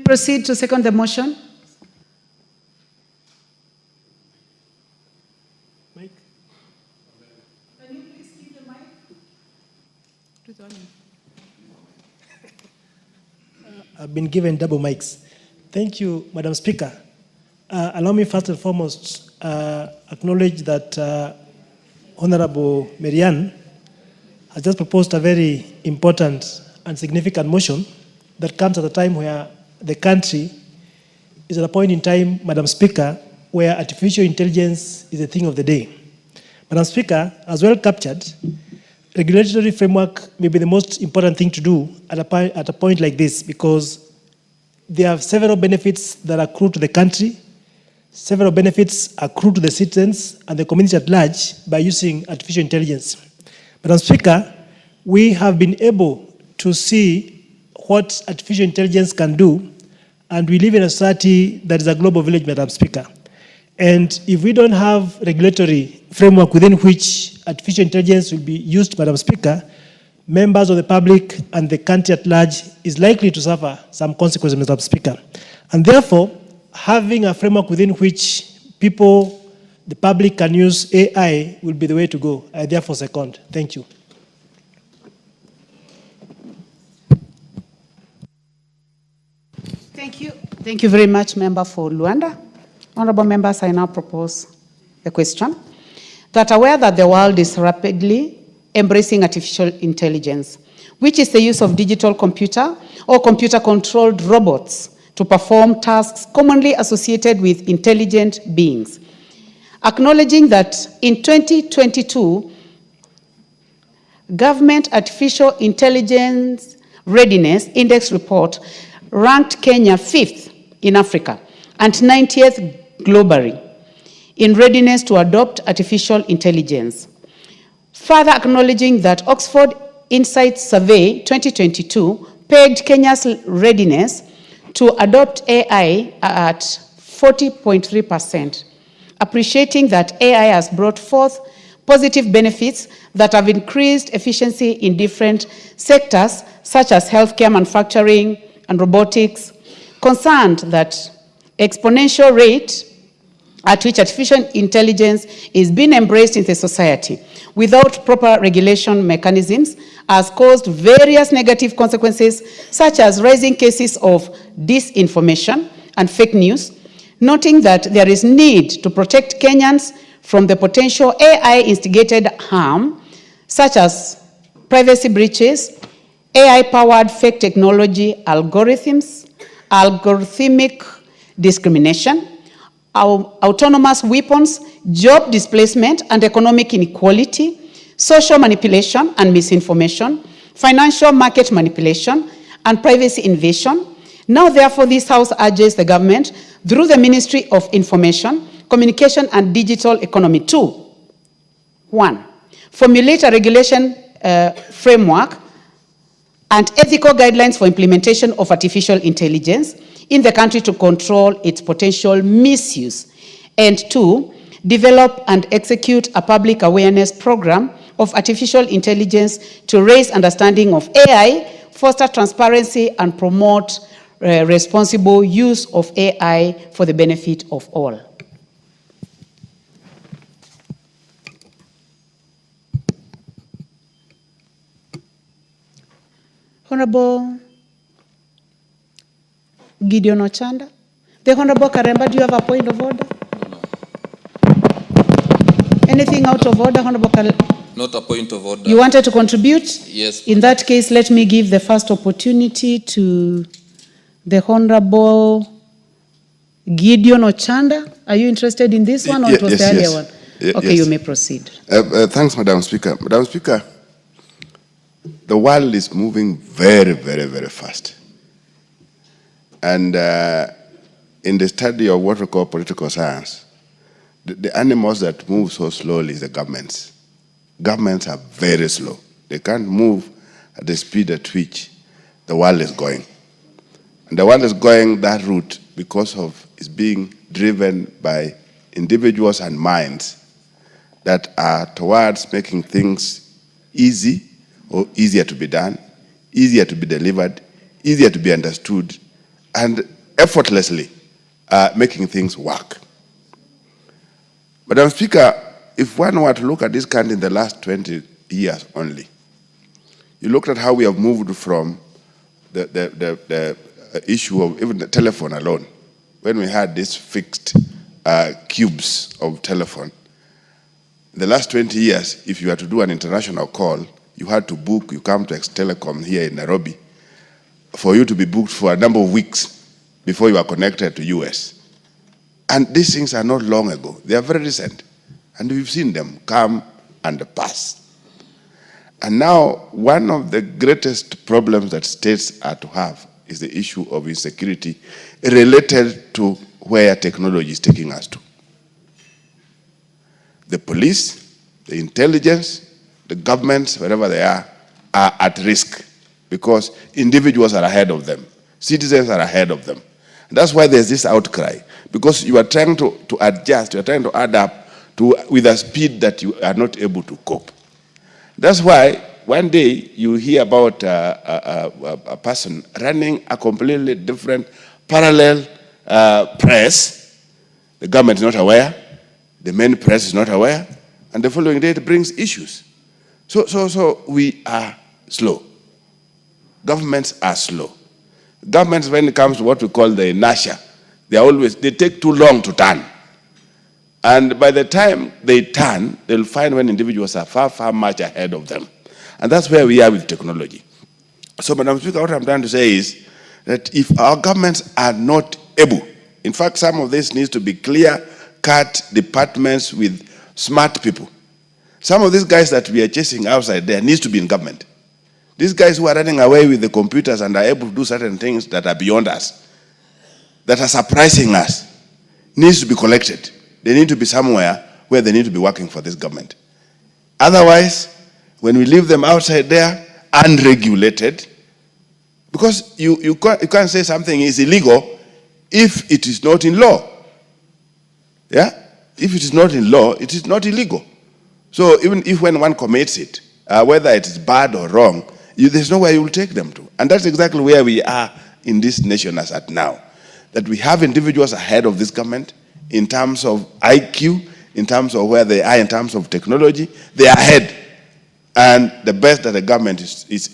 [SPEAKER 3] Proceed to second the motion.
[SPEAKER 12] Mike?
[SPEAKER 3] Can you please give the mic?
[SPEAKER 12] I've been given double mics. Thank you, Madam Speaker. Allow me first and foremost acknowledge that Honorable Marianne has just proposed a very important and significant motion that comes at a time where the country is at a point in time, Madam Speaker, where artificial intelligence is a thing of the day. Madam Speaker, as well captured, regulatory framework may be the most important thing to do at a point like this, because there are several benefits that accrue to the country, several benefits accrue to the citizens and the community at large by using artificial intelligence. Madam Speaker, we have been able to see what artificial intelligence can do, and we live in a society that is a global village, Madam Speaker. And if we don't have regulatory framework within which artificial intelligence will be used, Madam Speaker, members of the public and the country at large is likely to suffer some consequences, Madam Speaker. And therefore, having a framework within which people, the public, can use AI will be the way to go. I therefore second. Thank you.
[SPEAKER 3] Thank you. Thank you very much, Member for Luanda. Honorable members, I now propose the question. That aware that the world is rapidly embracing artificial intelligence, which is the use of digital computer or computer-controlled robots to perform tasks commonly associated with intelligent beings. Acknowledging that in 2022, Government Artificial Intelligence Readiness Index report ranked Kenya 5th in Africa and 90th globally in readiness to adopt artificial intelligence. Further acknowledging that Oxford Insights Survey 2022 pegged Kenya's readiness to adopt AI at 40.3%, appreciating that AI has brought forth positive benefits that have increased efficiency in different sectors such as healthcare, manufacturing, and robotics, concerned that exponential rate at which artificial intelligence is being embraced in the society without proper regulation mechanisms has caused various negative consequences, such as rising cases of disinformation and fake news, noting that there is need to protect Kenyans from the potential AI-instigated harm, such as privacy breaches, AI-powered fake technology algorithms, algorithmic discrimination, autonomous weapons, job displacement and economic inequality, social manipulation and misinformation, financial market manipulation, and privacy invasion. Now, therefore, this House urges the government, through the Ministry of Information, Communication and Digital Economy to 1. Formulate a regulation framework and ethical guidelines for implementation of artificial intelligence in the country to control its potential misuse. And 2, develop and execute a public awareness program of artificial intelligence to raise understanding of AI, foster transparency, and promote responsible use of AI for the benefit of all. Honorable Gideon Ochanda. The Honorable Karemba, do you have a point of order? Anything out of order, Honorable Karemba?
[SPEAKER 13] Not a point of order.
[SPEAKER 3] You wanted to contribute?
[SPEAKER 13] Yes.
[SPEAKER 3] In that case, let me give the first opportunity to the Honorable Gideon Ochanda. Are you interested in this one or it was the earlier one? Okay, you may proceed.
[SPEAKER 8] Thanks, Madam Speaker. Madam Speaker, the world is moving very, very, very fast. And in the study of what we call political science, the animals that move so slowly is the governments. Governments are very slow. They can't move at the speed at which the world is going. And the world is going that route because of it's being driven by individuals and minds that are towards making things easy or easier to be done, easier to be delivered, easier to be understood, and effortlessly making things work. Madam Speaker, if one were to look at this country in the last 20 years only, you looked at how we have moved from the issue of even the telephone alone, when we had these fixed cubes of telephone. In the last 20 years, if you had to do an international call, you had to book, you come to Ex-Telecom here in Nairobi, for you to be booked for a number of weeks before you are connected to US. And these things are not long ago. They are very recent. And we've seen them come and pass. And now, one of the greatest problems that states are to have is the issue of insecurity related to where technology is taking us to. The police, the intelligence, the governments, wherever they are at risk because individuals are ahead of them. Citizens are ahead of them. And that's why there's this outcry, because you are trying to adjust, you are trying to adapt with a speed that you are not able to cope. That's why one day you hear about a person running a completely different parallel press. The government is not aware, the main press is not aware, and the following day it brings issues. So we are slow. Governments are slow. Governments, when it comes to what we call the inertia, they take too long to turn. And by the time they turn, they'll find when individuals are far, far much ahead of them. And that's where we are with technology. So, Madam Speaker, what I'm trying to say is that if our governments are not able, in fact, some of this needs to be clear-cut departments with smart people. Some of these guys that we are chasing outside there needs to be in government. These guys who are running away with the computers and are able to do certain things that are beyond us, that are surprising us, needs to be collected. They need to be somewhere where they need to be working for this government. Otherwise, when we leave them outside there, unregulated, because you can't say something is illegal if it is not in law. Yeah? If it is not in law, it is not illegal. So even if when one commits it, whether it is bad or wrong, there's nowhere you will take them to. And that's exactly where we are in this nation as at now. That we have individuals ahead of this government in terms of IQ, in terms of where they are, in terms of technology. They are ahead. And the best that the government is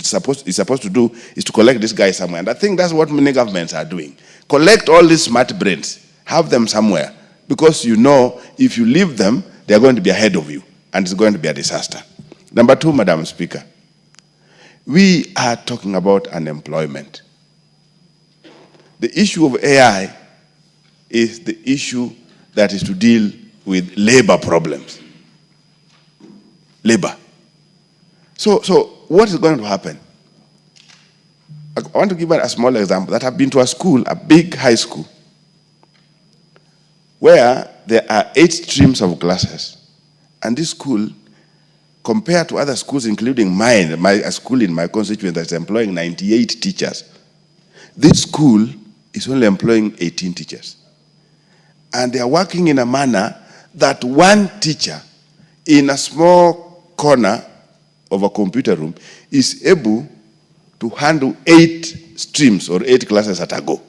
[SPEAKER 8] supposed to do is to collect this guy somewhere. And I think that's what many governments are doing. Collect all these smart brains, have them somewhere. Because you know, if you leave them, they are going to be ahead of you. And it's going to be a disaster. Number two, Madam Speaker, we are talking about unemployment. The issue of AI is the issue that is to deal with labor problems. Labor. So what is going to happen? I want to give a small example that I've been to a school, a big high school, where there are 8 streams of classes. And this school, compared to other schools, including mine, a school in my constituency that's employing 98 teachers, this school is only employing 18 teachers. And they are working in a manner that one teacher in a small corner of a computer room is able to handle 8 streams or 8 classes at a go.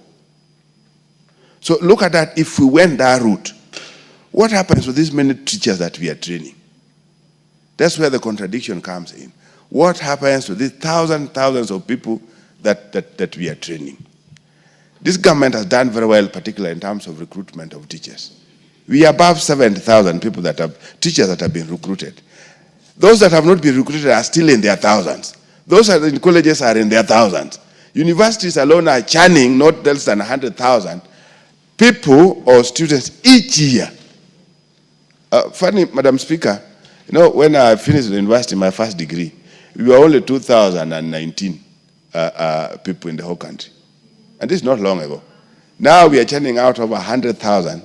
[SPEAKER 8] So look at that. If we went that route, what happens with these many teachers that we are training? That's where the contradiction comes in. What happens to these thousands of people that we are training? This government has done very well, particularly in terms of recruitment of teachers. We are above 70,000 people teachers that have been recruited. Those that have not been recruited are still in their thousands. Those that are in colleges are in their thousands. Universities alone are churning not less than 100,000 people or students each year. Funny, Madam Speaker, you know, when I finished the university, my first degree, we were only 2,019 people in the whole country. And this is not long ago. Now we are churning out over 100,000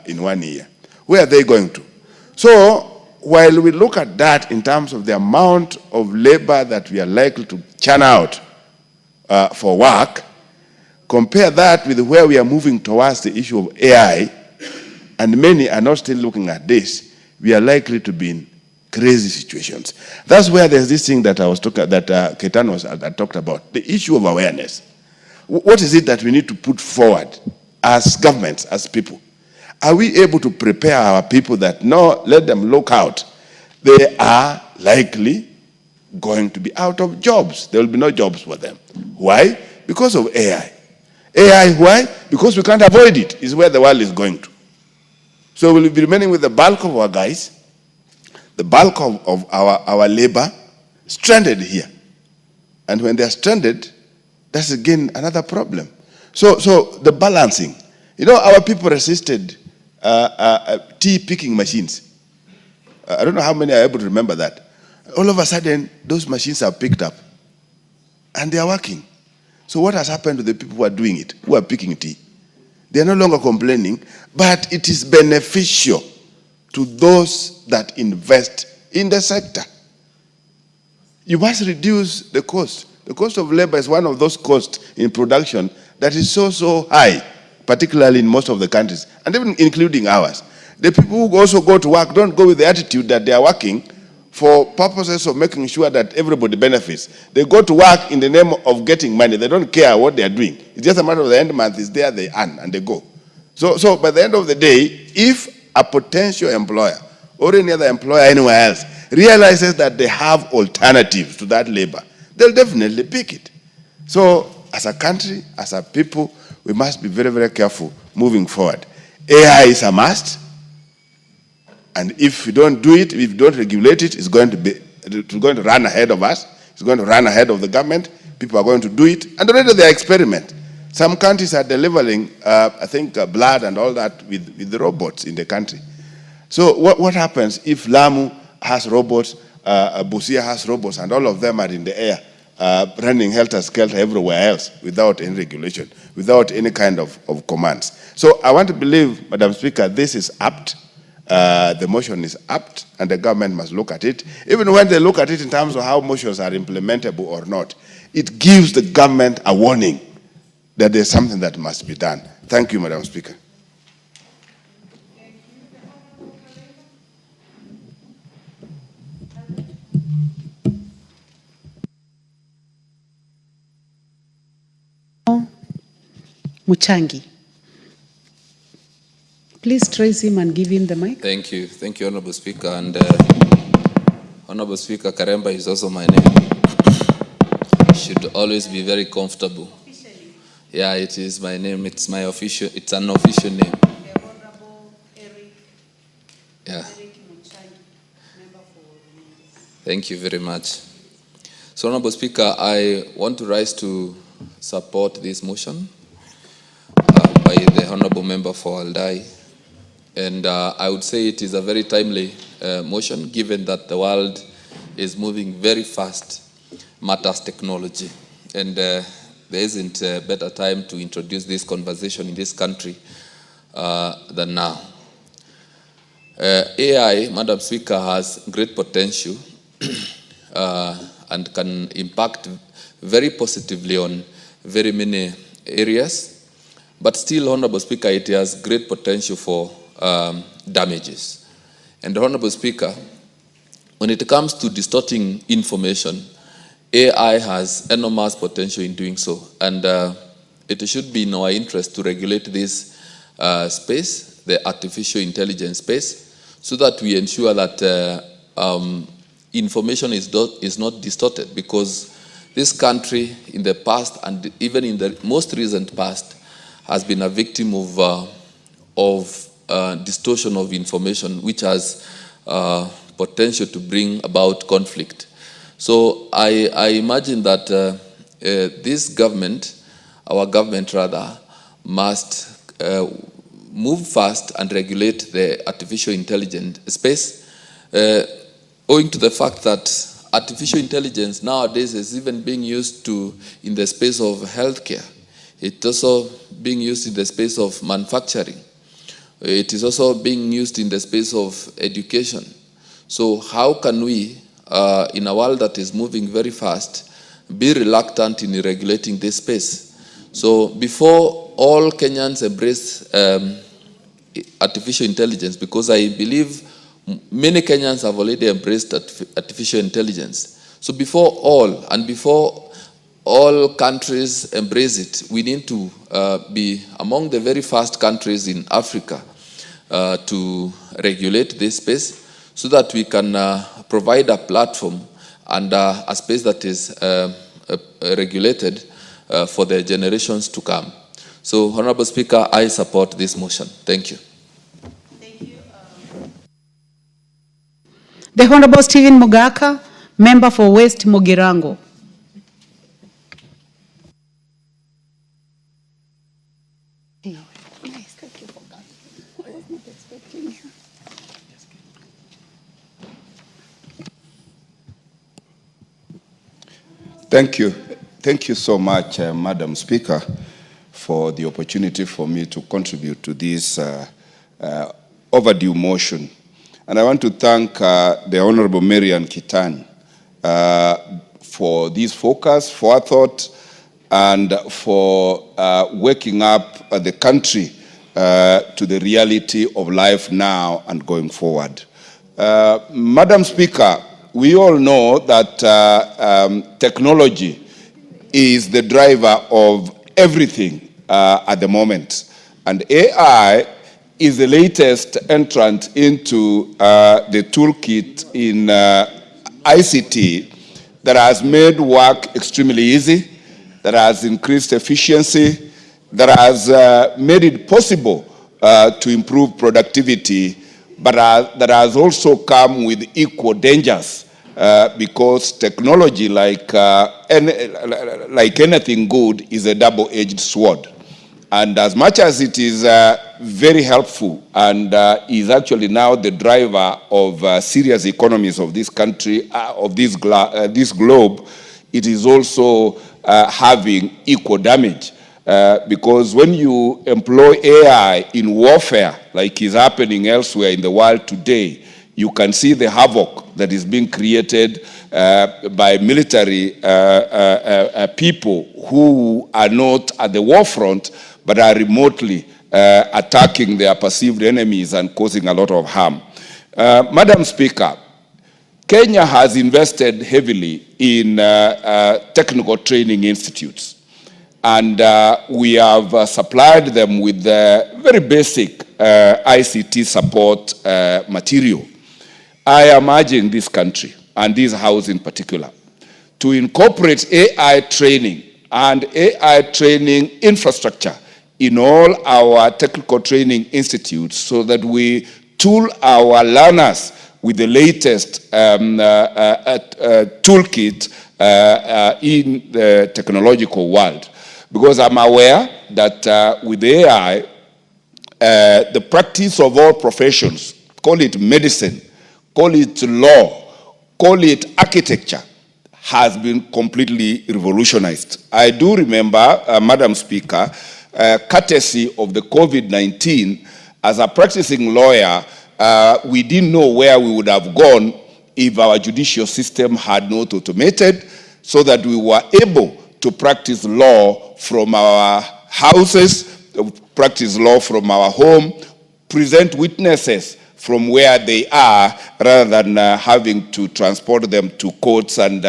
[SPEAKER 8] in 1 year. Where are they going to? So while we look at that in terms of the amount of labor that we are likely to churn out for work, compare that with where we are moving towards the issue of AI, and many are not still looking at this, we are likely to be in crazy situations. That's where there's this thing that I was talking, that Ketan talked about, the issue of awareness. What is it that we need to put forward as governments, as people? Are we able to prepare our people that, no, let them look out? They are likely going to be out of jobs. There will be no jobs for them. Why? Because of AI. AI, why? Because we can't avoid it, is where the world is going to. So we'll be remaining with the bulk of our guys, the bulk of our labor, stranded here. And when they're stranded, that's again another problem. So the balancing. You know, our people resisted tea picking machines. I don't know how many are able to remember that. All of a sudden, those machines are picked up. And they are working. So what has happened to the people who are doing it, who are picking tea? They are no longer complaining, but it is beneficial to those that invest in the sector. You must reduce the cost. The cost of labor is one of those costs in production that is so high, particularly in most of the countries, and even including ours. The people who also go to work don't go with the attitude that they are working for purposes of making sure that everybody benefits. They go to work in the name of getting money. They don't care what they are doing. It's just a matter of the end month is there, they earn, and they go. So by the end of the day, if a potential employer or any other employer anywhere else realizes that they have alternatives to that labor, they'll definitely pick it. So as a country, as a people, we must be very, very careful moving forward. AI is a must. And if we don't do it, if we don't regulate it, it's going to run ahead of us. It's going to run ahead of the government. People are going to do it. And already they experiment. Some countries are delivering, I think, blood and all that with the robots in the country. So what happens if Lamu has robots, Busia has robots, and all of them are in the air, running helter-skelter everywhere else without any regulation, without any kind of commands? So I want to believe, Madam Speaker, this is apt. The motion is apt, and the government must look at it. Even when they look at it in terms of how motions are implementable or not, it gives the government a warning that there's something that must be done. Thank you, Madam Speaker.
[SPEAKER 3] Muchangi. Please trace him and give him the mic.
[SPEAKER 13] Thank you, Honorable Speaker. And Honorable Speaker, Karemba is also my name. Should always be very comfortable. Officially. Yeah, it is my name. It's my official. It's an official name. The Honorable Eric. Yeah. Eric Muchangi, member for. Thank you very much. So, Honorable Speaker, I want to rise to support this motion by the Honorable Member for Aldai. And I would say it is a very timely motion, given that the world is moving very fast, matters technology. And there isn't a better time to introduce this conversation in this country than now. AI, Madam Speaker, has great potential and can impact very positively on very many areas. But still, Honorable Speaker, it has great potential for damages. And Honorable Speaker, when it comes to distorting information, AI has enormous potential in doing so. And it should be in our interest to regulate this space, the artificial intelligence space, so that we ensure that information is not distorted, because this country in the past and even in the most recent past has been a victim of distortion of information, which has potential to bring about conflict. So I imagine that this government, our government rather, must move fast and regulate the artificial intelligence space, owing to the fact that artificial intelligence nowadays is even being used in the space of healthcare. It's also being used in the space of manufacturing. It is also being used in the space of education. So how can we, in a world that is moving very fast, be reluctant in regulating this space? So before all Kenyans embrace artificial intelligence, because I believe many Kenyans have already embraced artificial intelligence. So before all, and before all countries embrace it, we need to be among the very first countries in Africa to regulate this space, so that we can provide a platform and a space that is regulated for the generations to come. So, Honorable Speaker, I support this motion. Thank you.
[SPEAKER 3] Thank you.
[SPEAKER 14] The Honorable Stephen Mugaka, Member for West Mogirango.
[SPEAKER 8] Thank you. Thank you so much, Madam Speaker, for the opportunity for me to contribute to this overdue motion. And I want to thank the Honorable Marian Kitani for this focus, forethought, and for waking up the country to the reality of life now and going forward. Madam Speaker, we all know that technology is the driver of everything at the moment. And AI is the latest entrant into the toolkit in ICT that has made work extremely easy, that has increased efficiency, that has made it possible to improve productivity, but that has also come with equal dangers because technology, like anything good, is a double-edged sword. And as much as it is very helpful and is actually now the driver of serious economies of this country, of this globe, it is also having equal damage. Because when you employ AI in warfare, like is happening elsewhere in the world today, you can see the havoc that is being created by military people who are not at the war front, but are remotely attacking their perceived enemies and causing a lot of harm. Madam Speaker, Kenya has invested heavily in technical training institutes. And we have supplied them with very basic ICT support material. I am urging this country, and this House in particular, to incorporate AI training and AI training infrastructure in all our technical training institutes so that we tool our learners with the latest toolkit in the technological world. Because I'm aware that with AI, the practice of all professions, call it medicine, call it law, call it architecture, has been completely revolutionized. I do remember, Madam Speaker, courtesy of the COVID-19, as a practicing lawyer, we didn't know where we would have gone if our judicial system had not automated, so that we were able to practice law from our houses,
[SPEAKER 15] practice law from our home, present witnesses from where they are, rather than having to transport them to courts and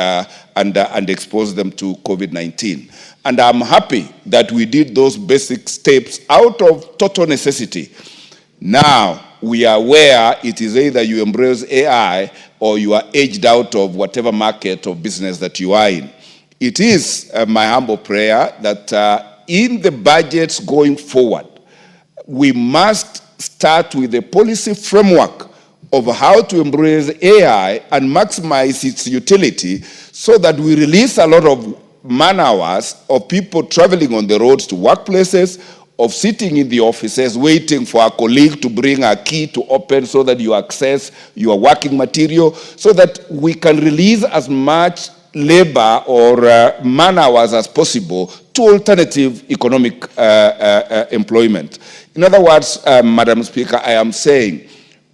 [SPEAKER 15] expose them to COVID-19. And I'm happy that we did those basic steps out of total necessity. Now, we are where it is either you embrace AI or you are edged out of whatever market or business that you are in. It is my humble prayer that in the budgets going forward, we must start with a policy framework of how to embrace AI and maximize its utility so that we release a lot of man-hours of people traveling on the roads to workplaces, of sitting in the offices waiting for a colleague to bring a key to open so that you access your working material, so that we can release as much labor or man-hours as possible to alternative economic employment. In other words, Madam Speaker, I am saying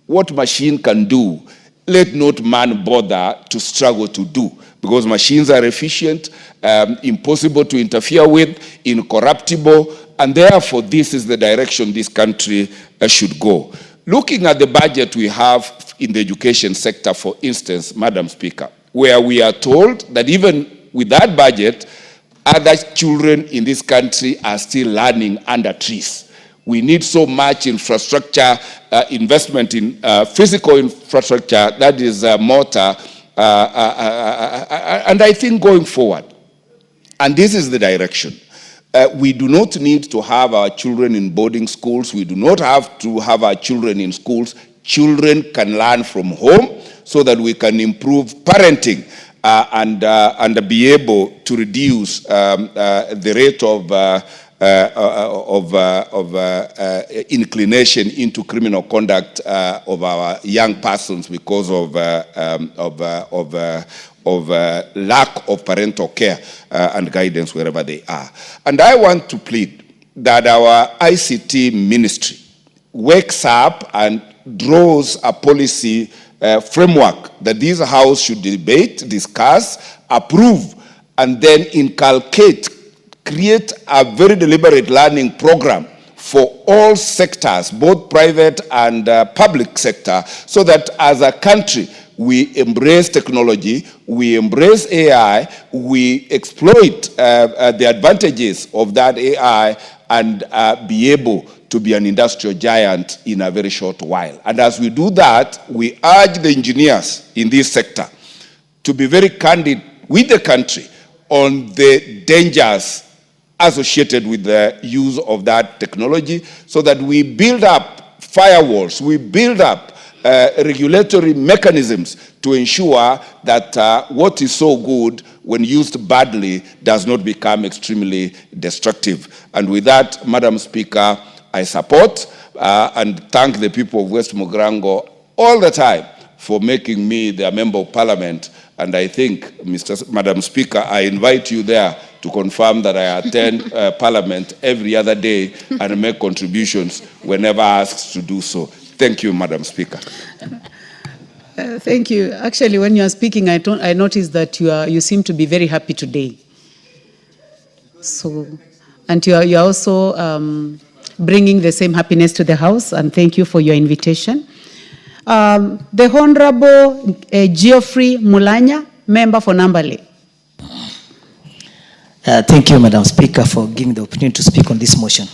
[SPEAKER 15] what machine can do, let not man bother to struggle to do, because machines are efficient, impossible to interfere with, incorruptible, and therefore this is the direction this country should go. Looking at the budget we have in the education sector, for instance, Madam Speaker, where we are told that even with that budget, other children in this country are still learning under trees. We need so much infrastructure, investment in physical infrastructure, that is mortar, and I think going forward, and this is the direction, we do not need to have our children in boarding schools. We do not have to have our children in schools. Children can learn from home so that we can improve parenting and be able to reduce the rate of inclination into criminal conduct of our young persons because of lack of parental care and guidance wherever they are. And I want to plead that our ICT ministry wakes up and draws a policy framework that this House should debate, discuss, approve, and then inculcate, create a very deliberate learning program for all sectors, both private and public sector, so that as a country, we embrace technology, we embrace AI, we exploit the advantages of that AI and be able to be an industrial giant in a very short while. And as we do that, we urge the engineers in this sector to be very candid with the country on the dangers associated with the use of that technology, so that we build up firewalls, we build up regulatory mechanisms to ensure that what is so good when used badly does not become extremely destructive. And with that, Madam Speaker, I support and thank the people of West Mogrango all the time for making me their Member of Parliament. And I think, Madam Speaker, I invite you there to confirm that I attend Parliament every other day and make contributions whenever asked to do so. Thank you, Madam Speaker.
[SPEAKER 14] Thank you. Actually, when you are speaking, I noticed that you seem to be very happy today. So, and you are also bringing the same happiness to the House, and thank you for your invitation. The Honorable Geoffrey Mulanya, member for Nambale.
[SPEAKER 16] Thank you, Madam Speaker, for giving the opportunity to speak on this motion.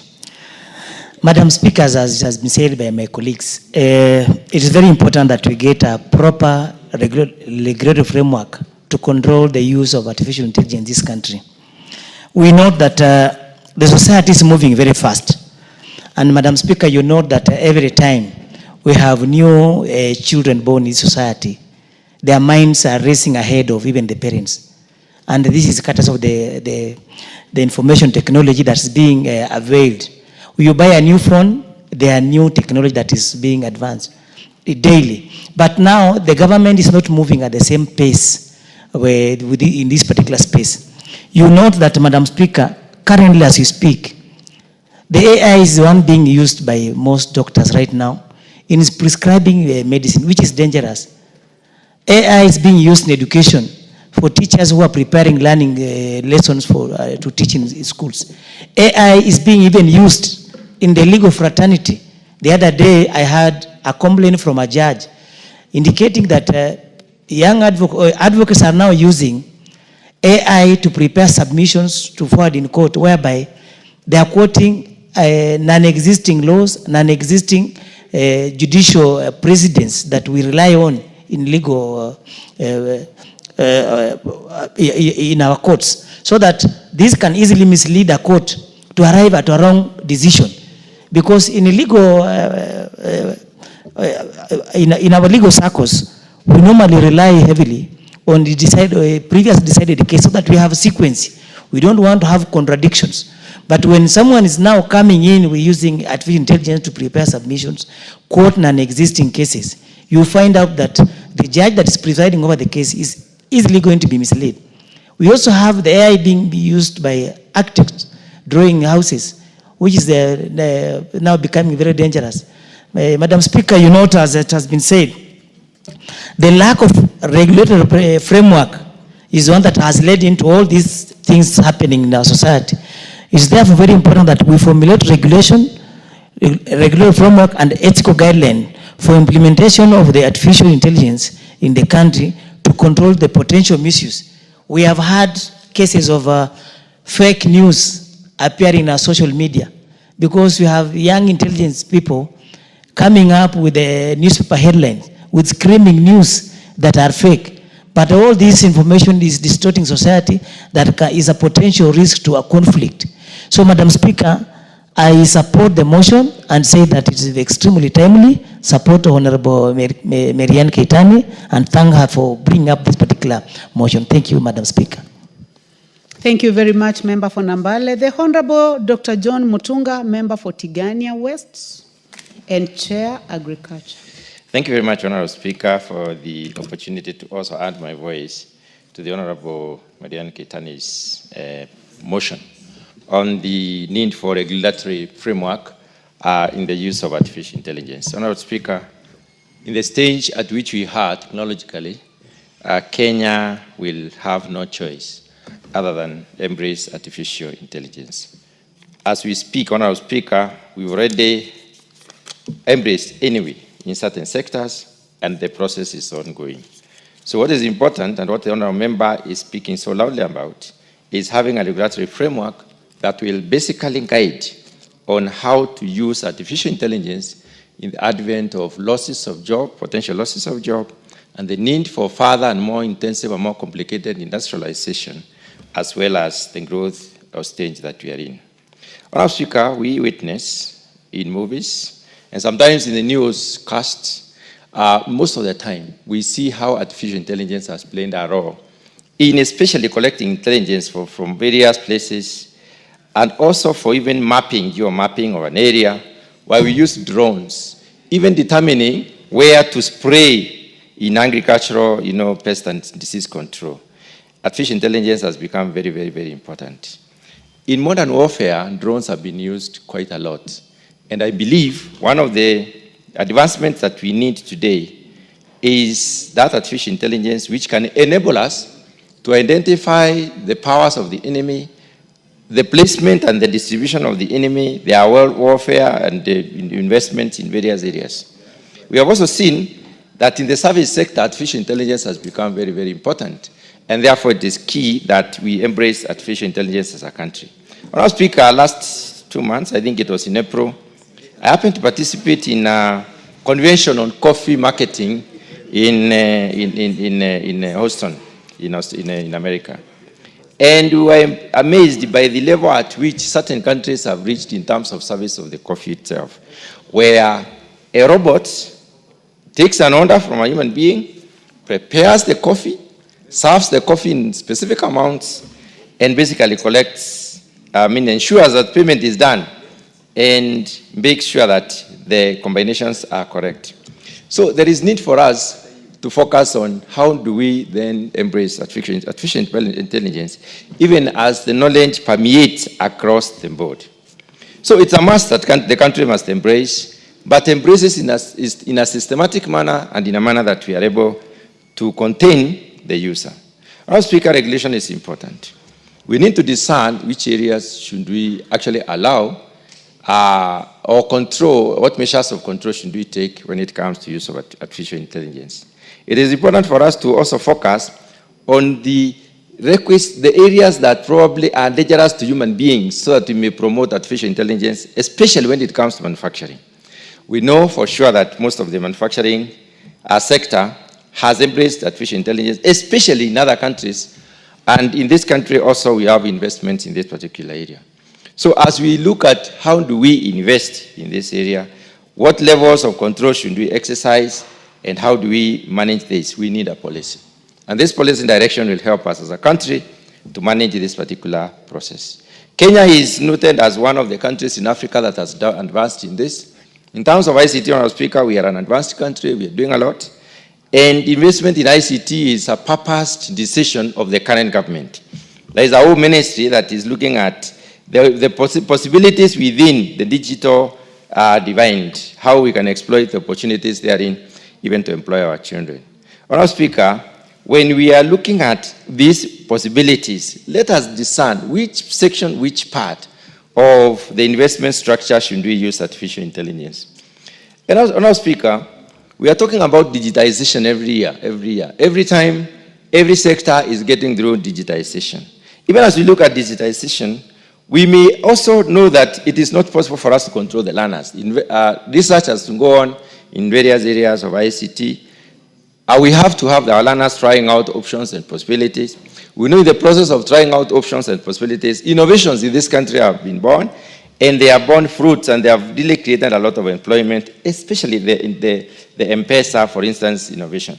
[SPEAKER 16] Madam Speaker, as has been said by my colleagues, it is very important that we get a proper regulatory framework to control the use of artificial intelligence in this country. We know that the society is moving very fast. And Madam Speaker, you know that every time we have new children born in society, their minds are racing ahead of even the parents. And this is courtesy of the information technology that's being availed. When you buy a new phone, there are new technology that is being advanced daily. But now the government is not moving at the same pace in this particular space. You note that, Madam Speaker, currently as you speak, the AI is the one being used by most doctors right now in prescribing medicine, which is dangerous. AI is being used in education for teachers who are preparing learning lessons to teach in schools. AI is being even used in the legal fraternity. The other day, I had a complaint from a judge indicating that young advocates are now using AI to prepare submissions to forward in court, whereby they are quoting non-existing laws, non-existing judicial precedents that we rely on in legal, in our courts, so that this can easily mislead a court to arrive at a wrong decision. Because in a legal, in our legal circles, we normally rely heavily on the previous decided case so that we have a sequence. We don't want to have contradictions. But when someone is now coming in, we're using artificial intelligence to prepare submissions, quote non-existing cases, you find out that the judge that is presiding over the case is easily going to be misled. We also have the AI being used by architects drawing houses, which is now becoming very dangerous. Madam Speaker, you note, as it has been said, the lack of regulatory framework is one that has led into all these things happening in our society. It's therefore very important that we formulate regulatory framework and ethical guidelines for implementation of the artificial intelligence in the country to control the potential misuse. We have had cases of fake news appearing in our social media because we have young intelligence people coming up with the newspaper headlines with screaming news that are fake. But all this information is distorting society that is a potential risk to a conflict. So, Madam Speaker, I support the motion and say that it is extremely timely. Support Honorable Marianne Keitany and thank her for bringing up this particular motion. Thank you, Madam Speaker.
[SPEAKER 14] Thank you very much, Member for Nambale. The Honorable Dr. John Mutunga, Member for Tigania West and Chair Agriculture.
[SPEAKER 17] Thank you very much, Honorable Speaker, for the opportunity to also add my voice to the Honorable Marianne Keitany's motion on the need for regulatory framework in the use of artificial intelligence. Honorable Speaker, in the stage at which we are technologically, Kenya will have no choice other than embrace artificial intelligence. As we speak, Honorable Speaker, we've already embraced anyway in certain sectors, and the process is ongoing. So what is important, and what the Honourable Member is speaking so loudly about, is having a regulatory framework that will basically guide on how to use artificial intelligence in the advent of losses of job, potential losses of job, and the need for further and more intensive and more complicated industrialization, as well as the growth of stage that we are in. Honourable Speaker, we witness in movies, and sometimes in the newscasts, most of the time, we see how artificial intelligence has played a role in especially collecting intelligence from various places, and also for even mapping, geomapping of an area, where we use drones, even determining where to spray in agricultural, pest and disease control. Artificial intelligence has become very, very, very important. In modern warfare, drones have been used quite a lot. And I believe one of the advancements that we need today is that artificial intelligence which can enable us to identify the powers of the enemy, the placement and the distribution of the enemy, their warfare and the investments in various areas. We have also seen that in the service sector, artificial intelligence has become very, very important. And therefore, it is key that we embrace artificial intelligence as a country. Honourable Speaker, last 2 months, I think it was in April, I happened to participate in a convention on coffee marketing in Houston, in America. And we were amazed by the level at which certain countries have reached in terms of service of the coffee itself, where a robot takes an order from a human being, prepares the coffee, serves the coffee in specific amounts, and basically ensures that payment is done, and makes sure that the combinations are correct. So there is need for us to focus on how do we then embrace artificial intelligence, even as the knowledge permeates across the board. So it's a must that the country must embrace, but embraces in a systematic manner and in a manner that we are able to contain the user. Our Speaker, regulation is important. We need to discern which areas should we actually allow or control, what measures of control should we take when it comes to use of artificial intelligence? It is important for us to also focus on the areas that probably are dangerous to human beings so that we may promote artificial intelligence, especially when it comes to manufacturing. We know for sure that most of the manufacturing sector has embraced artificial intelligence, especially in other countries. And in this country also, we have investments in this particular area. So as we look at how do we invest in this area, what levels of control should we exercise, and how do we manage this? We need a policy. And this policy direction will help us as a country to manage this particular process. Kenya is noted as one of the countries in Africa that has advanced in this. In terms of ICT, Honorable Speaker, we are an advanced country, we are doing a lot. And investment in ICT is a purposed decision of the current government. There is a whole ministry that is looking at the possibilities within the digital divide, how we can exploit the opportunities therein, even to employ our children. Honorable Speaker, when we are looking at these possibilities, let us discern which section, which part of the investment structure should we use artificial intelligence. And Honorable Speaker, we are talking about digitization every year. Every time, every sector is getting through digitization. Even as we look at digitization, we may also know that it is not possible for us to control the learners. Research has to go on in various areas of ICT. We have to have our learners trying out options and possibilities. We know in the process of trying out options and possibilities, innovations in this country have been born, and they are born fruits, and they have really created a lot of employment, especially the M-Pesa, for instance, innovation.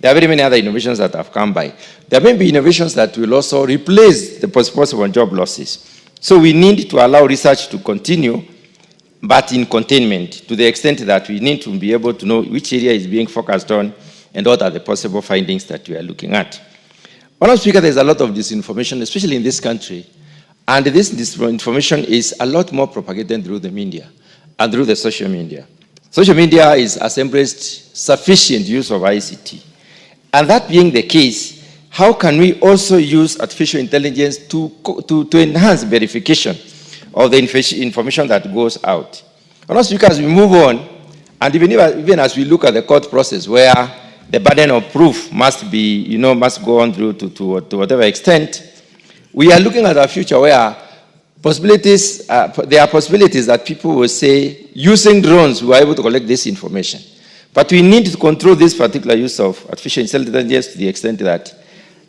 [SPEAKER 17] There are very many other innovations that have come by. There may be innovations that will also replace the possible job losses. So we need to allow research to continue, but in containment, to the extent that we need to be able to know which area is being focused on and what are the possible findings that we are looking at. Honorable Speaker, there's a lot of disinformation, especially in this country, and this disinformation is a lot more propagated through the media and through the social media. Social media has embraced sufficient use of ICT. And that being the case, how can we also use artificial intelligence to enhance verification of the information that goes out? Honorable Speaker, as we move on, and even as we look at the court process where the burden of proof must be, must go on through to whatever extent, we are looking at a future where possibilities, there are possibilities that people will say, using drones, we are able to collect this information. But we need to control this particular use of artificial intelligence to the extent that,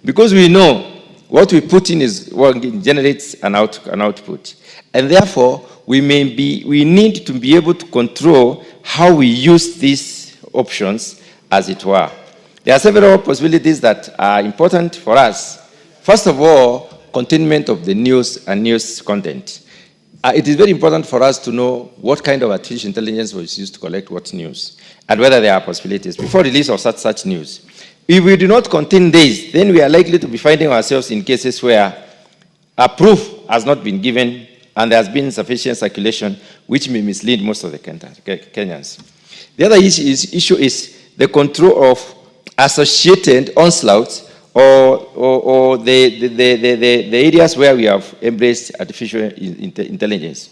[SPEAKER 17] because we know what we put in is what generates an output. And therefore, we need to be able to control how we use these options, as it were. There are several possibilities that are important for us. First of all, containment of the news and news content. It is very important for us to know what kind of artificial intelligence was used to collect what news, and whether there are possibilities before release of such news. If we do not contain this, then we are likely to be finding ourselves in cases where a proof has not been given and there has been sufficient circulation, which may mislead most of the Kenyans. The other issue is the control of associated onslaughts or the areas where we have embraced artificial intelligence.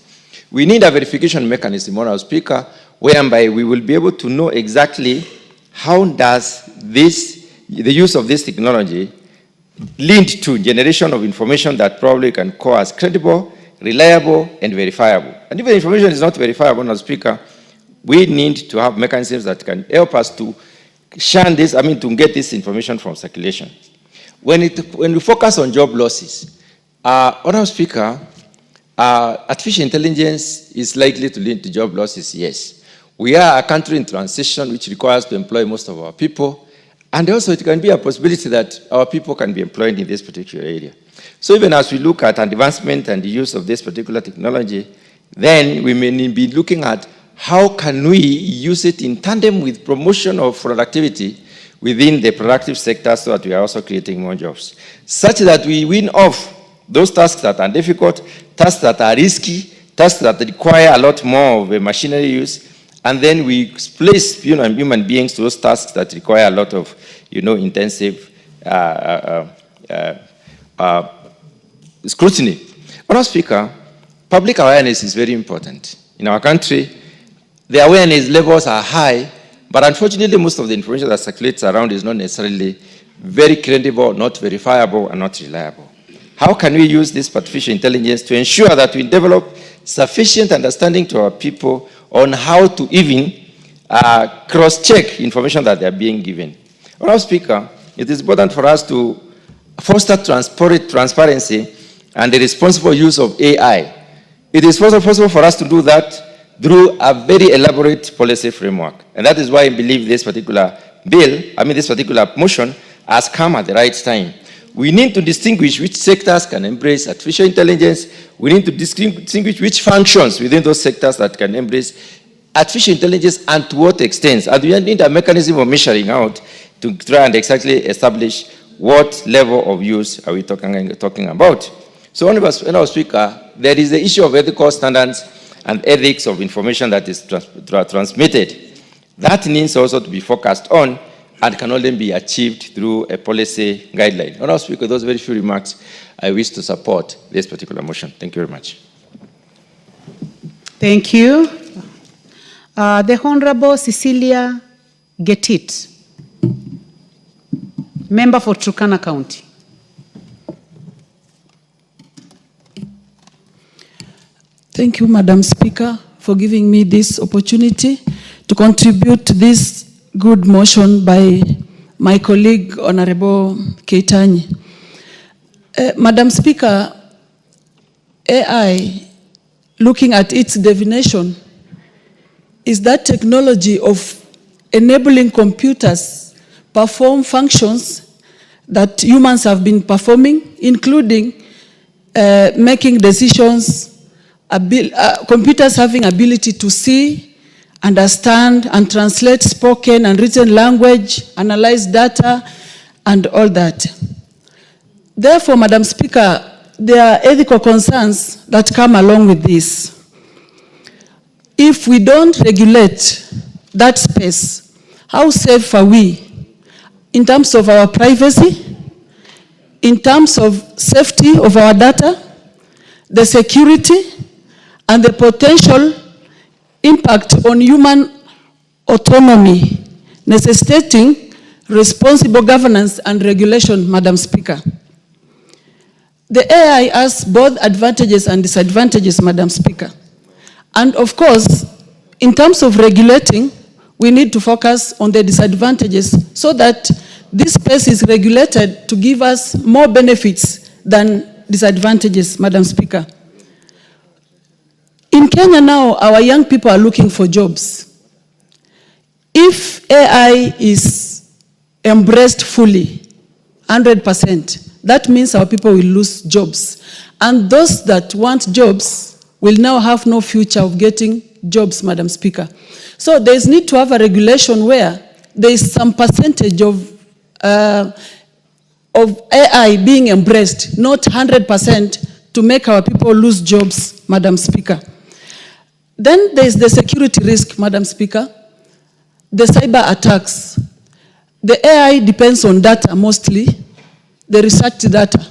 [SPEAKER 17] We need a verification mechanism, Honorable Speaker, whereby we will be able to know exactly how does the use of this technology lead to generation of information that probably can call as credible, reliable, and verifiable. And if the information is not verifiable, Honorable Speaker, we need to have mechanisms that can help us to shun this, to get this information from circulation. When we focus on job losses, Honorable Speaker, artificial intelligence is likely to lead to job losses, yes. We are a country in transition which requires to employ most of our people, and also it can be a possibility that our people can be employed in this particular area. So even as we look at advancement and the use of this particular technology, then we may be looking at how can we use it in tandem with promotion of productivity within the productive sector so that we are also creating more jobs, such that we win off those tasks that are difficult, tasks that are risky, tasks that require a lot more of machinery use, and then we place human beings to those tasks that require a lot of intensive scrutiny. Honorable Speaker, public awareness is very important in our country, the awareness levels are high, but unfortunately, most of the information that circulates around is not necessarily very credible, not verifiable, and not reliable. How can we use this artificial intelligence to ensure that we develop sufficient understanding to our people on how to even cross-check information that they are being given? Honourable Speaker, it is important for us to foster transparency and the responsible use of AI. It is also possible for us to do that through a very elaborate policy framework. And that is why I believe this particular this particular motion has come at the right time. We need to distinguish which sectors can embrace artificial intelligence. We need to distinguish which functions within those sectors that can embrace artificial intelligence and to what extent. And we need a mechanism of measuring out to try and exactly establish what level of use are we talking about. So, Honourable Speaker, there is the issue of ethical standards and ethics of information that is transmitted. That needs also to be focused on and can only be achieved through a policy guideline. Honourable Speaker, those very few remarks, I wish to support this particular motion. Thank you very much.
[SPEAKER 14] Thank you. The Honourable Cecilia Getit, member for Turkana County.
[SPEAKER 11] Thank you, Madam Speaker, for giving me this opportunity to contribute to this good motion by my colleague, Honorable Keitany. Madam Speaker, AI, looking at its definition, is that technology of enabling computers perform functions that humans have been performing, including making decisions, computers having ability to see, understand, and translate spoken and written language, analyze data, and all that. Therefore, Madam Speaker, there are ethical concerns that come along with this. If we don't regulate that space, how safe are we in terms of our privacy, in terms of safety of our data, the security, and the potential impact on human autonomy, necessitating responsible governance and regulation, Madam Speaker? The AI has both advantages and disadvantages, Madam Speaker. And of course, in terms of regulating, we need to focus on the disadvantages so that this space is regulated to give us more benefits than disadvantages, Madam Speaker. In Kenya now, our young people are looking for jobs. If AI is embraced fully, 100%, that means our people will lose jobs. And those that want jobs will now have no future of getting jobs, Madam Speaker. So there is need to have a regulation where there is some percentage of AI being embraced, not 100%, to make our people lose jobs, Madam Speaker. Then there is the security risk, Madam Speaker, the cyber attacks. The AI depends on data mostly, the research data.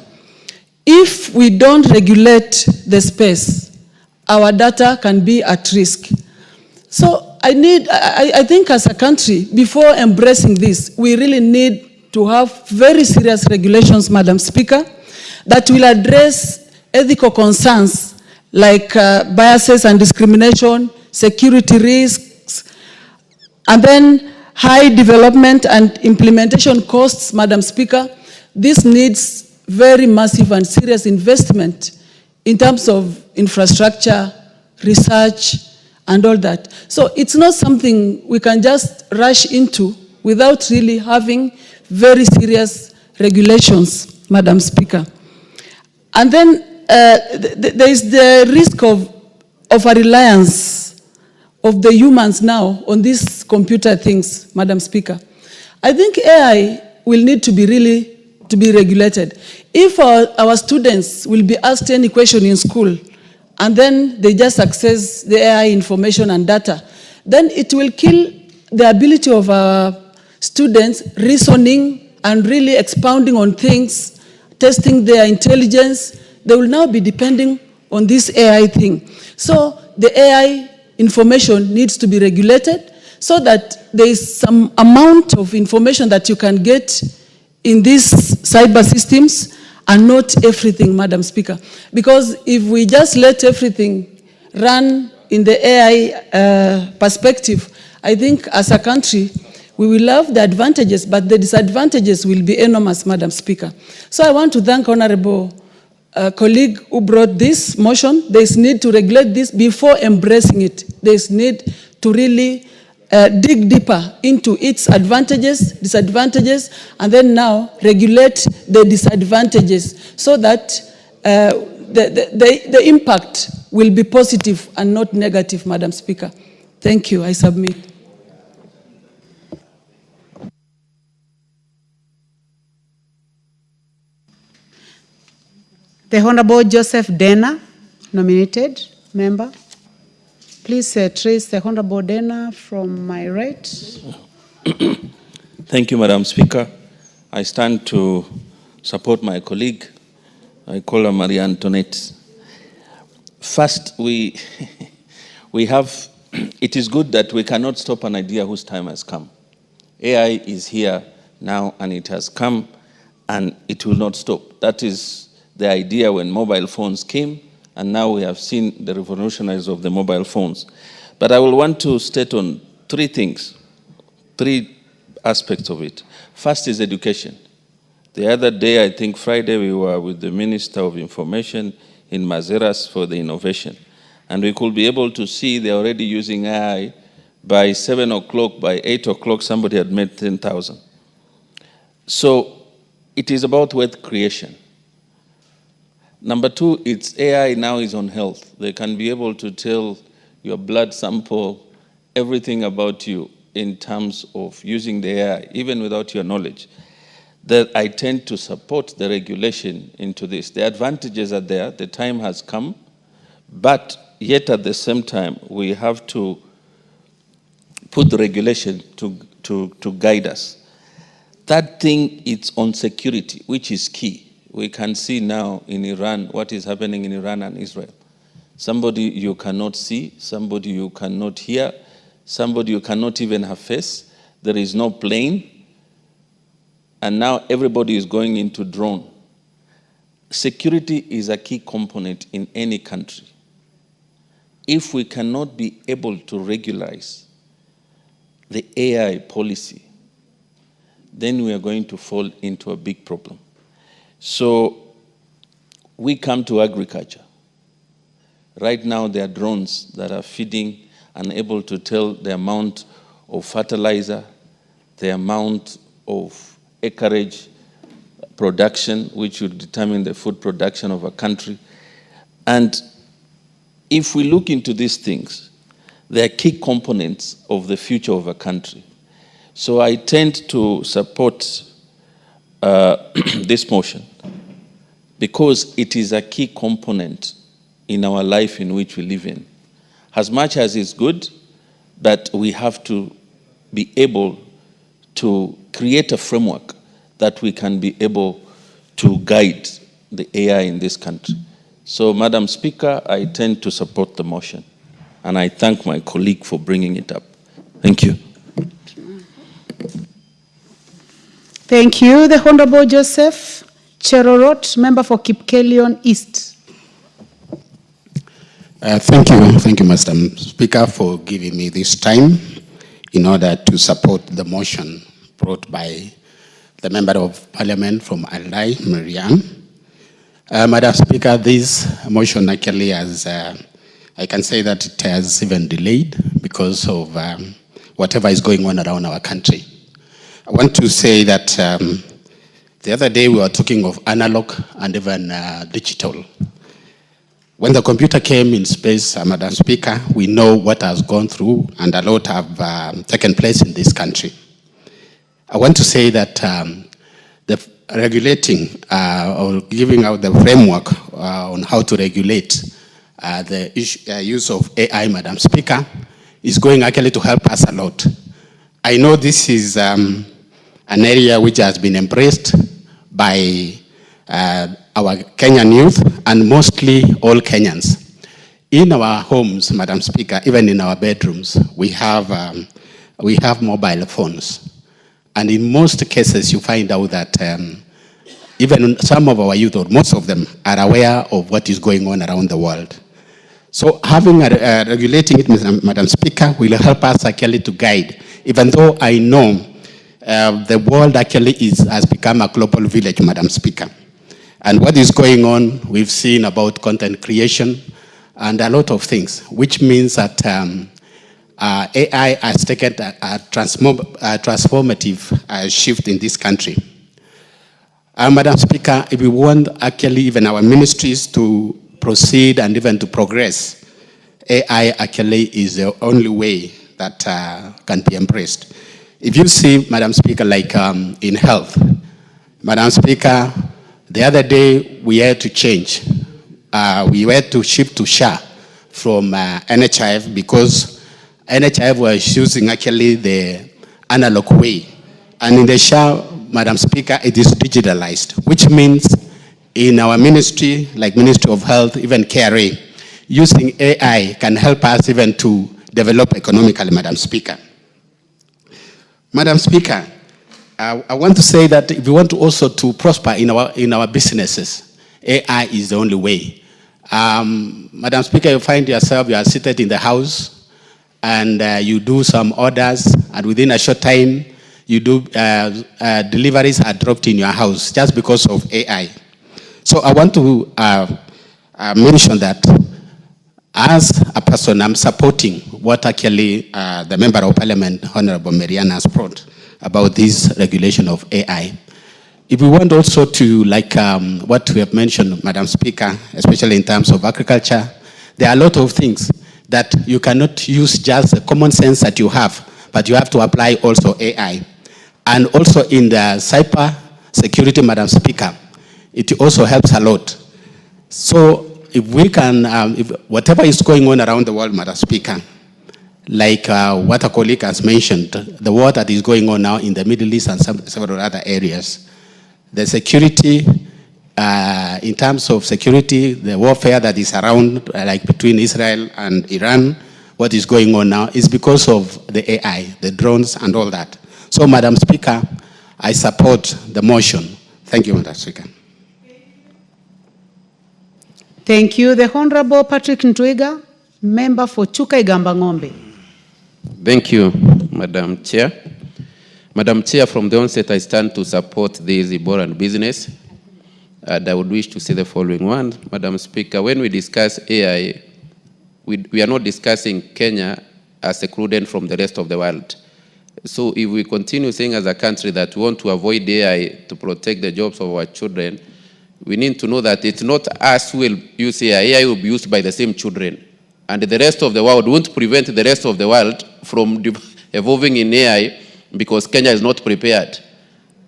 [SPEAKER 11] If we don't regulate the space, our data can be at risk. So I think as a country, before embracing this, we really need to have very serious regulations, Madam Speaker, that will address ethical concerns like biases and discrimination, security risks, and then high development and implementation costs, Madam Speaker. This needs very massive and serious investment in terms of infrastructure, research, and all that. So it's not something we can just rush into without really having very serious regulations, Madam Speaker. And then there is the risk of a reliance of the humans now on these computer things, Madam Speaker. I think AI will need to be regulated. If our students will be asked any question in school and then they just access the AI information and data, then it will kill the ability of our students reasoning and really expounding on things, testing their intelligence. They will now be depending on this AI thing. So the AI
[SPEAKER 18] information needs to be regulated so that there is some amount of information that you can get in these cyber systems and not everything, Madam Speaker. Because if we just let everything run in the AI perspective, I think as a country, we will have the advantages, but the disadvantages will be enormous, Madam Speaker. So I want to thank Honorable colleague who brought this motion. There is need to regulate this before embracing it. There is need to really dig deeper into its advantages, disadvantages, and then now regulate the disadvantages so that the impact will be positive and not negative, Madam Speaker. Thank you. I submit.
[SPEAKER 14] The Honorable Joseph Dena, nominated member. Please trace the Honorable Dena from my right.
[SPEAKER 19] Thank you, Madam Speaker. I stand to support my colleague. I call her Maria Antoinette. First, we have, it is good that we cannot stop an idea whose time has come. AI is here now and it has come and it will not stop. That is the idea when mobile phones came, and now we have seen the revolutionaries of the mobile phones. But I will want to state on three things, three aspects of it. First is education. The other day, I think Friday, we were with the Minister of Information in Mazeras for the innovation. And we could be able to see they're already using AI. By 7 o'clock, by 8 o'clock, somebody had made 10,000. So it is about wealth creation. Number two, it's AI now is on health. They can be able to tell your blood sample, everything about you in terms of using the AI, even without your knowledge. That I tend to support the regulation into this. The advantages are there, the time has come, but yet at the same time, we have to put the regulation to guide us. Third thing, it's on security, which is key. We can see now in Iran what is happening in Iran and Israel. Somebody you cannot see, somebody you cannot hear, somebody you cannot even have face. There is no plane. And now everybody is going into drone. Security is a key component in any country. If we cannot be able to regularize the AI policy, then we are going to fall into a big problem. So we come to agriculture. Right now there are drones that are feeding and able to tell the amount of fertilizer, the amount of acreage production, which will determine the food production of a country. And if we look into these things, they are key components of the future of a country. So I tend to support this motion because it is a key component in our life in which we live in. As much as it's good, but we have to be able to create a framework that we can be able to guide the AI in this country. So, Madam Speaker, I tend to support the motion, and I thank my colleague for bringing it up. Thank you.
[SPEAKER 14] Thank you. The Honorable Joseph Cherorot, member for Kipkelion East.
[SPEAKER 20] Thank you, Mr. Speaker, for giving me this time in order to support the motion brought by the Member of Parliament from Alai, Marianne. Madam Speaker, this motion actually has, I can say that it has even delayed because of whatever is going on around our country. I want to say that the other day we were talking of analog and even digital. When the computer came in space, Madam Speaker, we know what has gone through and a lot have taken place in this country. I want to say that the regulating or giving out the framework on how to regulate the use of AI, Madam Speaker, is going actually to help us a lot. I know this is an area which has been embraced by our Kenyan youth and mostly all Kenyans. in our homes, Madam Speaker, even in our bedrooms, we have mobile phones. And in most cases, you find out that even some of our youth, or most of them, are aware of what is going on around the world. So regulating it, Madam Speaker, will help us actually to guide, even though I know the world actually has become a global village, Madam Speaker. And what is going on, we've seen about content creation and a lot of things, which means that AI has taken a transformative shift in this country. Madam Speaker, if we want actually even our ministries to proceed and even to progress, AI actually is the only way that can be embraced. If you see, Madam Speaker, like in health, Madam Speaker, the other day we had to change. We had to shift to SHA from NHIF because NHIF was using actually the analog way. And in the SHA, Madam Speaker, it is digitalized, which means in our ministry, like Ministry of Health, even KRA, using AI can help us even to develop economically, Madam Speaker. Madam Speaker, I want to say that if we want to also to prosper in our businesses, AI is the only way. Madam Speaker, you find yourself, you are seated in the house, and you do some orders, and within a short time, you do deliveries are dropped in your house just because of AI. So I want to mention that as a person, I'm supporting what actually the Member of Parliament, Honorable Marianne, has brought about this regulation of AI. If we want also to, like what we have mentioned, Madam Speaker, especially in terms of agriculture, there are a lot of things that you cannot use just the common sense that you have, but you have to apply also AI. And also in the cyber security, Madam Speaker, it also helps a lot. So if we can, if whatever is going on around the world, Madam Speaker, like what a colleague has mentioned, the war that is going on now in the Middle East and several other areas, the security, in terms of security, the warfare that is around, like between Israel and Iran, what is going on now is because of the AI, the drones and all that. So, Madam Speaker, I support the motion. Thank you, Madam Speaker.
[SPEAKER 14] Thank you. The Honorable Patrick Ntwiga, member for Chuka Igamba Ng'ombe.
[SPEAKER 21] Thank you, Madam Chair. Madam Chair, from the onset, I stand to support this Ebola business. And I would wish to say the following one. Madam Speaker, when we discuss AI, we are not discussing Kenya as secluded from the rest of the world. So if we continue saying as a country that we want to avoid AI to protect the jobs of our children, we need to know that it's not us who will use AI. AI will be used by the same children. And the rest of the world won't prevent the rest of the world from evolving in AI because Kenya is not prepared.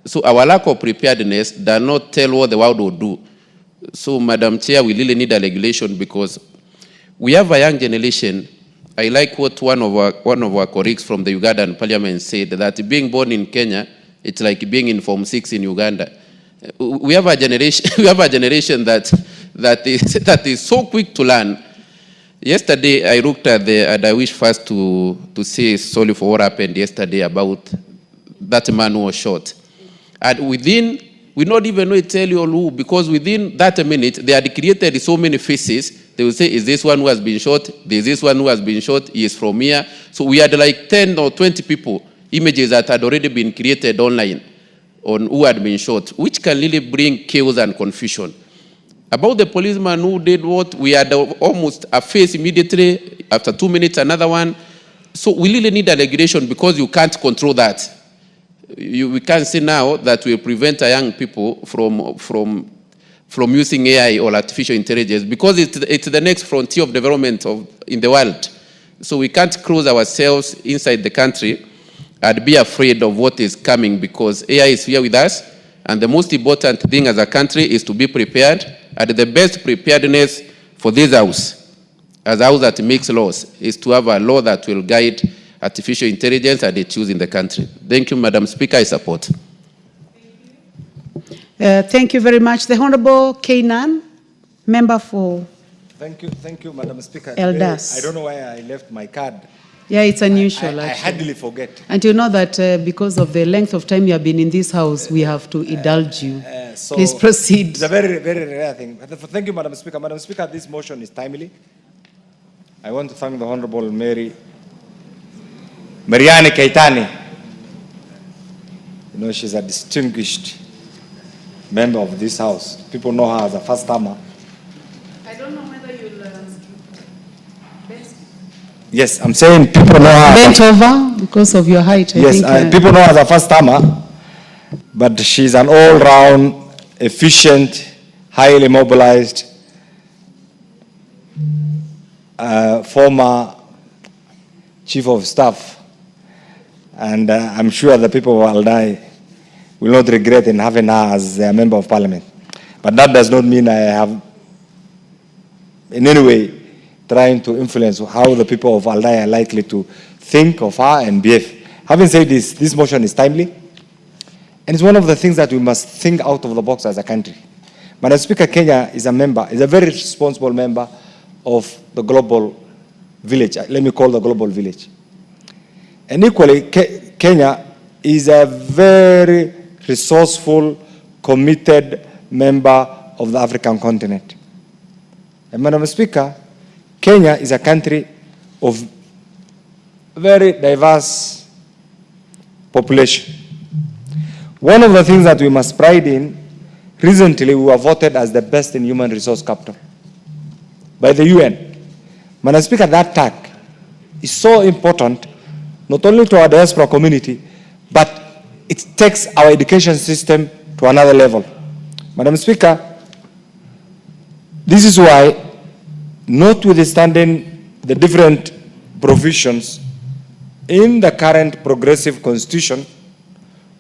[SPEAKER 21] So our lack of preparedness does not tell what the world will do. So, Madam Chair, we really need a regulation because we have a young generation. I like what one of our colleagues from the Ugandan parliament said, that being born in Kenya, it's like being in Form 6 in Uganda. We have a generation that is so quick to learn. Yesterday, I looked at and I wish first to say sorry for what happened yesterday about that man who was shot. And we not even know tell you who, because within that minute, they had created so many faces. They will say, is this one who has been shot? There's this one who has been shot. He is from here. So we had like 10 or 20 people, images that had already been created online on who had been shot, which can really bring chaos and confusion. About the policeman who did what, we had almost a face immediately, after 2 minutes, another one. So we really need a regulation because you can't control that. We can't say now that will prevent young people from using AI or artificial intelligence because it's the next frontier of development in the world. So we can't close ourselves inside the country and be afraid of what is coming because AI is here with us. And the most important thing as a country is to be prepared. And the best preparedness for this house, as a house that makes laws, is to have a law that will guide artificial intelligence and its use in the country. Thank you, Madam Speaker. I support.
[SPEAKER 14] Thank you very much. The Honorable Kainan, member for
[SPEAKER 2] Thank you, Madam Speaker.
[SPEAKER 14] Elders.
[SPEAKER 2] I don't know why I left my card.
[SPEAKER 14] Yeah, it's unusual.
[SPEAKER 2] I
[SPEAKER 14] actually.
[SPEAKER 2] hardly forget.
[SPEAKER 14] And you know that because of the length of time you have been in this house, we have to indulge you.
[SPEAKER 2] So
[SPEAKER 14] Please proceed.
[SPEAKER 2] It's a very, very rare thing. Thank you, Madam Speaker. Madam Speaker, this motion is timely. I want to thank the Honorable Marianne Keitany. You know, she's a distinguished member of this house. People know her as a first-timer.
[SPEAKER 14] I don't know whether you'll...
[SPEAKER 2] Yes, I'm saying people know her.
[SPEAKER 14] Bent over because of your height.
[SPEAKER 2] Yes, people know her as a first-timer, but she's an all-round, efficient, highly mobilized, former chief of staff. And I'm sure the people of Aldai will not regret in having her as a member of parliament. But that does not mean I have in any way trying to influence how the people of Aldai are likely to think of her and behave. Having said this motion is timely, and it's one of the things that we must think out of the box as a country. Madam Speaker, Kenya is a very responsible member of the global village. Let me call the global village. And equally, Kenya is a very resourceful, committed member of the African continent. And Madam Speaker, Kenya is a country of very diverse population. One of the things that we must pride in, recently we were voted as the best in human resource capital by the UN. Madam Speaker, that tag is so important, not only to our diaspora community, but it takes our education system to another level. Madam Speaker, this is why, notwithstanding the different provisions in the current progressive constitution,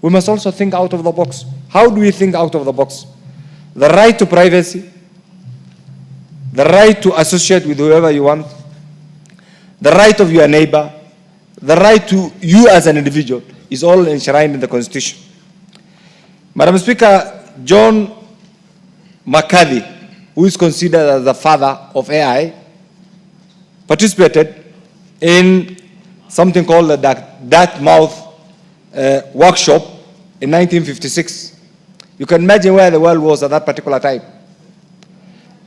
[SPEAKER 2] we must also think out of the box. How do we think out of the box? The right to privacy, the right to associate with whoever you want, the right of your neighbor, the right to you as an individual is all enshrined in the Constitution. Madam Speaker, John McCarthy, who is considered as the father of AI, participated in something called the Dartmouth workshop in 1956. You can imagine where the world was at that particular time.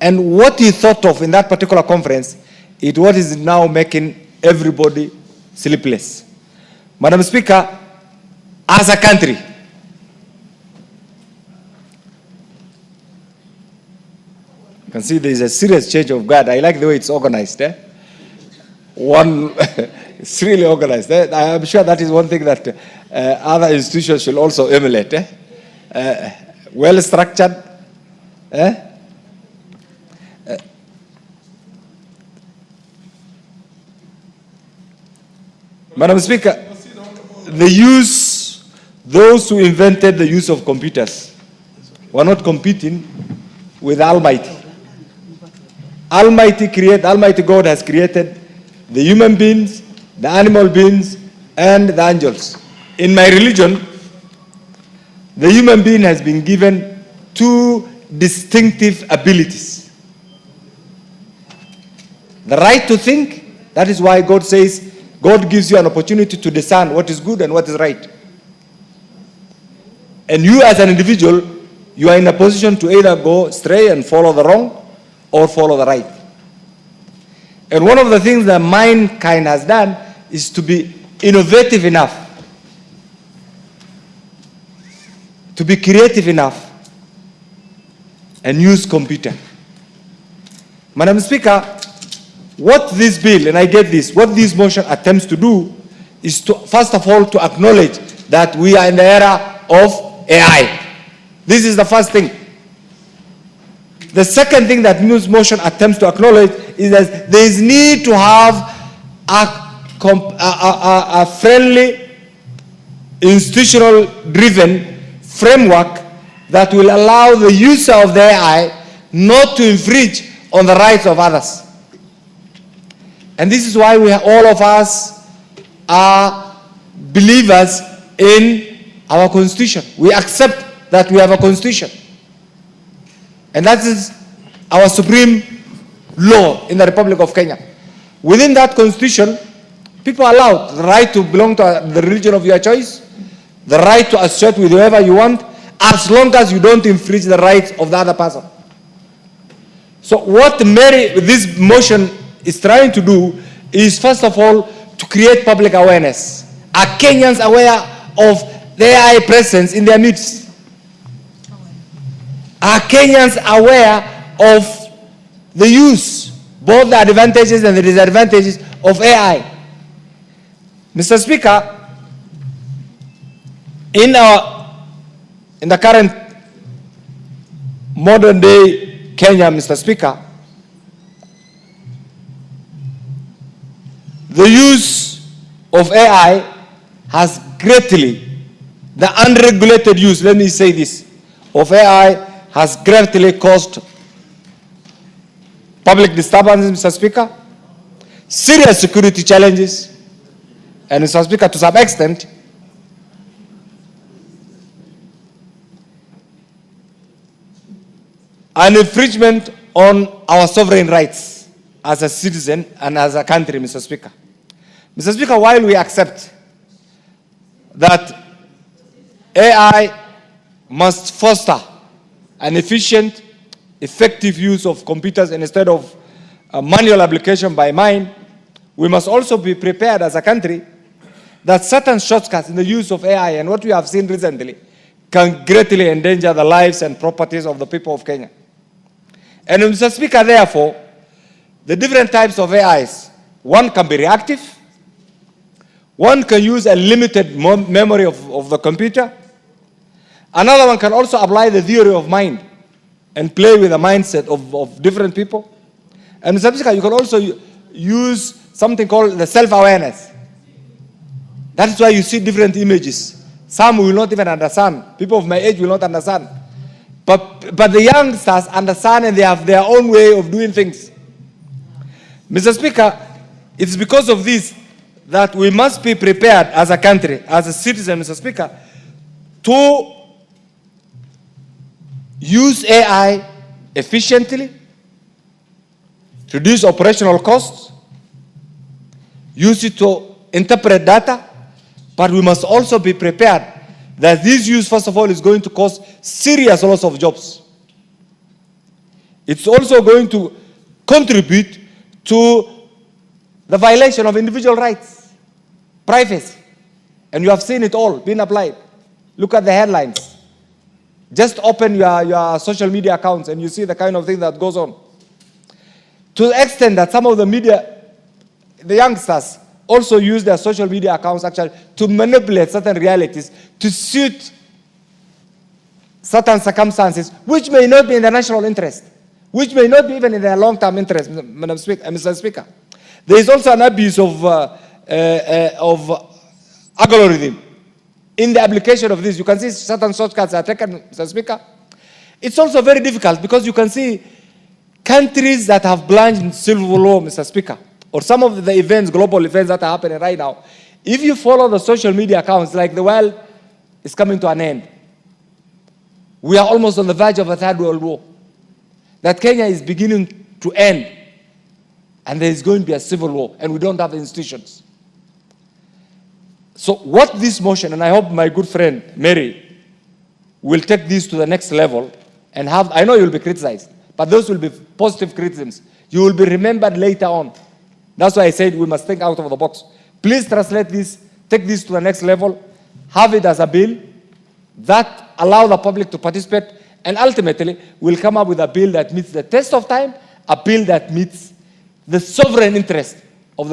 [SPEAKER 2] And what he thought of in that particular conference is what is now making everybody sleepless. Madam Speaker, as a country, you can see there is a serious change of guard. I like the way it's organized. It's really organized. I'm sure that is one thing that other institutions should also emulate. Well structured. Madam Speaker, those who invented the use of computers were not competing with Almighty. Almighty God has created the human beings, the animal beings, and the angels. In my religion, the human being has been given two distinctive abilities. The right to think, that is why God says, God gives you an opportunity to discern what is good and what is right. And you as an individual, you are in a position to either go astray and follow the wrong or follow the right. And one of the things that mankind has done is to be innovative enough, to be creative enough, and use computer. Madam Speaker, what this bill, and I get this, what this motion attempts to do is to, first of all, to acknowledge that we are in the era of AI. This is the first thing. The second thing that this motion attempts to acknowledge is that there is need to have a friendly, institutional-driven framework that will allow the user of the AI not to infringe on the rights of others. And this is why all of us are believers in our constitution. We accept that we have a constitution. And that is our supreme law in the Republic of Kenya. Within that constitution, people are allowed the right to belong to the religion of your choice, the right to associate with whoever you want, as long as you don't infringe the rights of the other person. So what this motion is trying to do is, first of all, to create public awareness. Are Kenyans aware of the AI presence in their midst? Are Kenyans aware of the use, both the advantages and the disadvantages of AI? Mr. Speaker, in the current modern day Kenya, Mr. Speaker, the use of AI has greatly, the unregulated use, let me say this, of AI has greatly caused public disturbances, Mr. Speaker, serious security challenges, and Mr. Speaker, to some extent, an infringement on our sovereign rights as a citizen and as a country, Mr. Speaker. Mr. Speaker, while we accept that AI must foster an efficient, effective use of computers instead of manual application by mind, we must also be prepared as a country that certain shortcuts in the use of AI, and what we have seen recently, can greatly endanger the lives and properties of the people of Kenya. And Mr. Speaker, therefore, the different types of AIs, one can be reactive, one can use a limited memory of the computer, another one can also apply the theory of mind and play with the mindset of different people. And Mr. Speaker, you can also use something called the self-awareness. That's why you see different images. Some will not even understand. People of my age will not understand. But the youngsters understand, and they have their own way of doing things. Mr. Speaker, it's because of this that we must be prepared as a country, as a citizen, Mr. Speaker, to use AI efficiently, reduce operational costs, use it to interpret data, but we must also be prepared that this use, first of all, is going to cause serious loss of jobs. It's also going to contribute to the violation of individual rights, privacy. And you have seen it all being applied. Look at the headlines. Just open your social media accounts and you see the kind of thing that goes on. To the extent that some of the media, the youngsters, also use their social media accounts actually to manipulate certain realities, to suit certain circumstances, which may not be in their national interest, which may not be even in their long-term interest, Mr. Speaker. There is also an abuse of algorithm in the application of this. You can see certain shortcuts are taken, Mr. Speaker. It's also very difficult because you can see countries that have plunged in civil war, Mr. Speaker, or some of the events, global events that are happening right now. If you follow the social media accounts, like the world is coming to an end. We are almost on the verge of a third world war. That Kenya is beginning to end. And there is going to be a civil war, and we don't have institutions. So what this motion, and I hope my good friend Mary will take this to the next level and have, I know you'll be criticized, but those will be positive criticisms. You will be remembered later on. That's why I said we must think out of the box. Please translate this, take this to the next level, have it as a bill that allow the public to participate, and ultimately we'll come up with a bill that meets the test of time, a bill that meets the sovereign interest of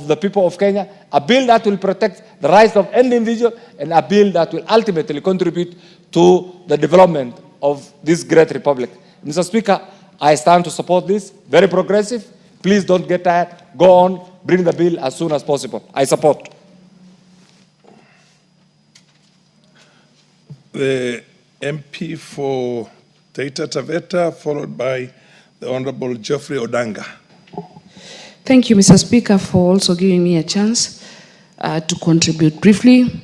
[SPEAKER 2] the people of Kenya, a bill that will protect the rights of any individual, and a bill that will ultimately contribute to the development of this great republic. Mr. Speaker, I stand to support this, very progressive. Please don't get tired. Go on, bring the bill as soon as possible. I support.
[SPEAKER 5] The MP for Taita Taveta, followed by the Honorable Geoffrey Odanga.
[SPEAKER 18] Thank you, Mr. Speaker, for also giving me a chance to contribute briefly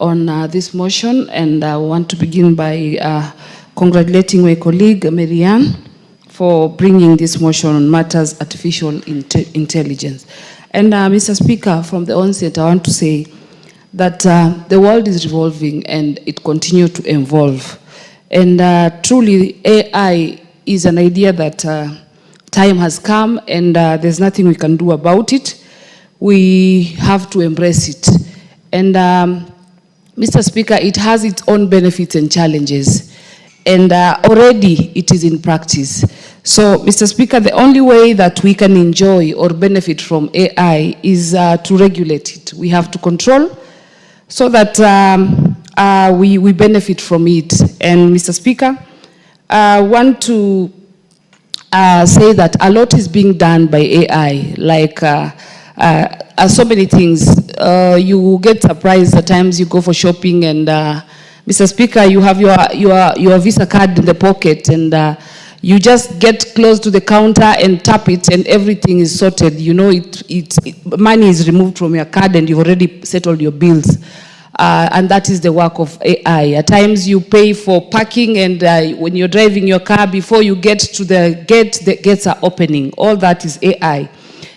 [SPEAKER 18] on this motion. And I want to begin by congratulating my colleague, Marianne,
[SPEAKER 1] for bringing this motion on matters artificial intelligence. And Mr. Speaker, from the onset, I want to say that the world is revolving and it continues to evolve. And truly, AI is an idea that time has come and there's nothing we can do about it. We have to embrace it. And Mr. Speaker, it has its own benefits and challenges. And already it is in practice. So, Mr. Speaker, the only way that we can enjoy or benefit from AI is to regulate it. We have to control so that we benefit from it. And Mr. Speaker, I want to say that a lot is being done by AI, like so many things. You get surprised at times you go for shopping and Mr. Speaker, you have your Visa card in the pocket and you just get close to the counter and tap it and everything is sorted. You know, money is removed from your card and you've already settled your bills. And that is the work of AI. At times you pay for parking and when you're driving your car, before you get to the gate, the gates are opening. All that is AI.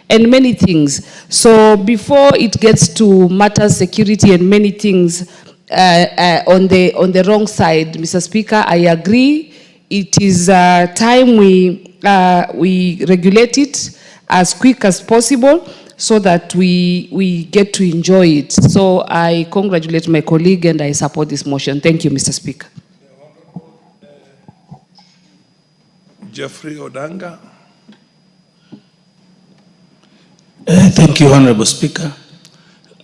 [SPEAKER 1] And many things. So before it gets to matters security and many things on the wrong side, Mr. Speaker, I agree. It is time we regulate it as quick as possible so that we get to enjoy it. So I congratulate my colleague and I support this motion. Thank you, Mr. Speaker.
[SPEAKER 5] Jeffrey Odanga.
[SPEAKER 22] Thank you, Honorable Speaker.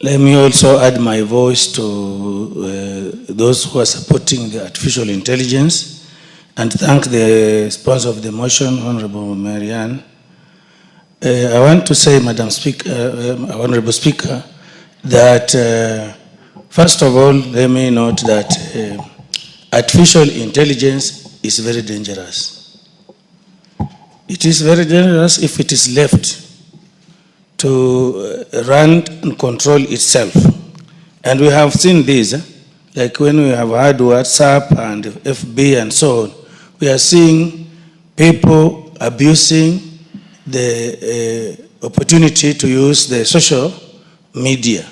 [SPEAKER 22] Let me also add my voice to those who are supporting the artificial intelligence and thank the sponsor of the motion, Honorable Marianne. I want to say, Madam Speaker, Honorable Speaker, that first of all, let me note that artificial intelligence is very dangerous. It is very dangerous if it is left to run and control itself. And we have seen this, like when we have had WhatsApp and FB and so on, we are seeing people abusing the opportunity to use the social media.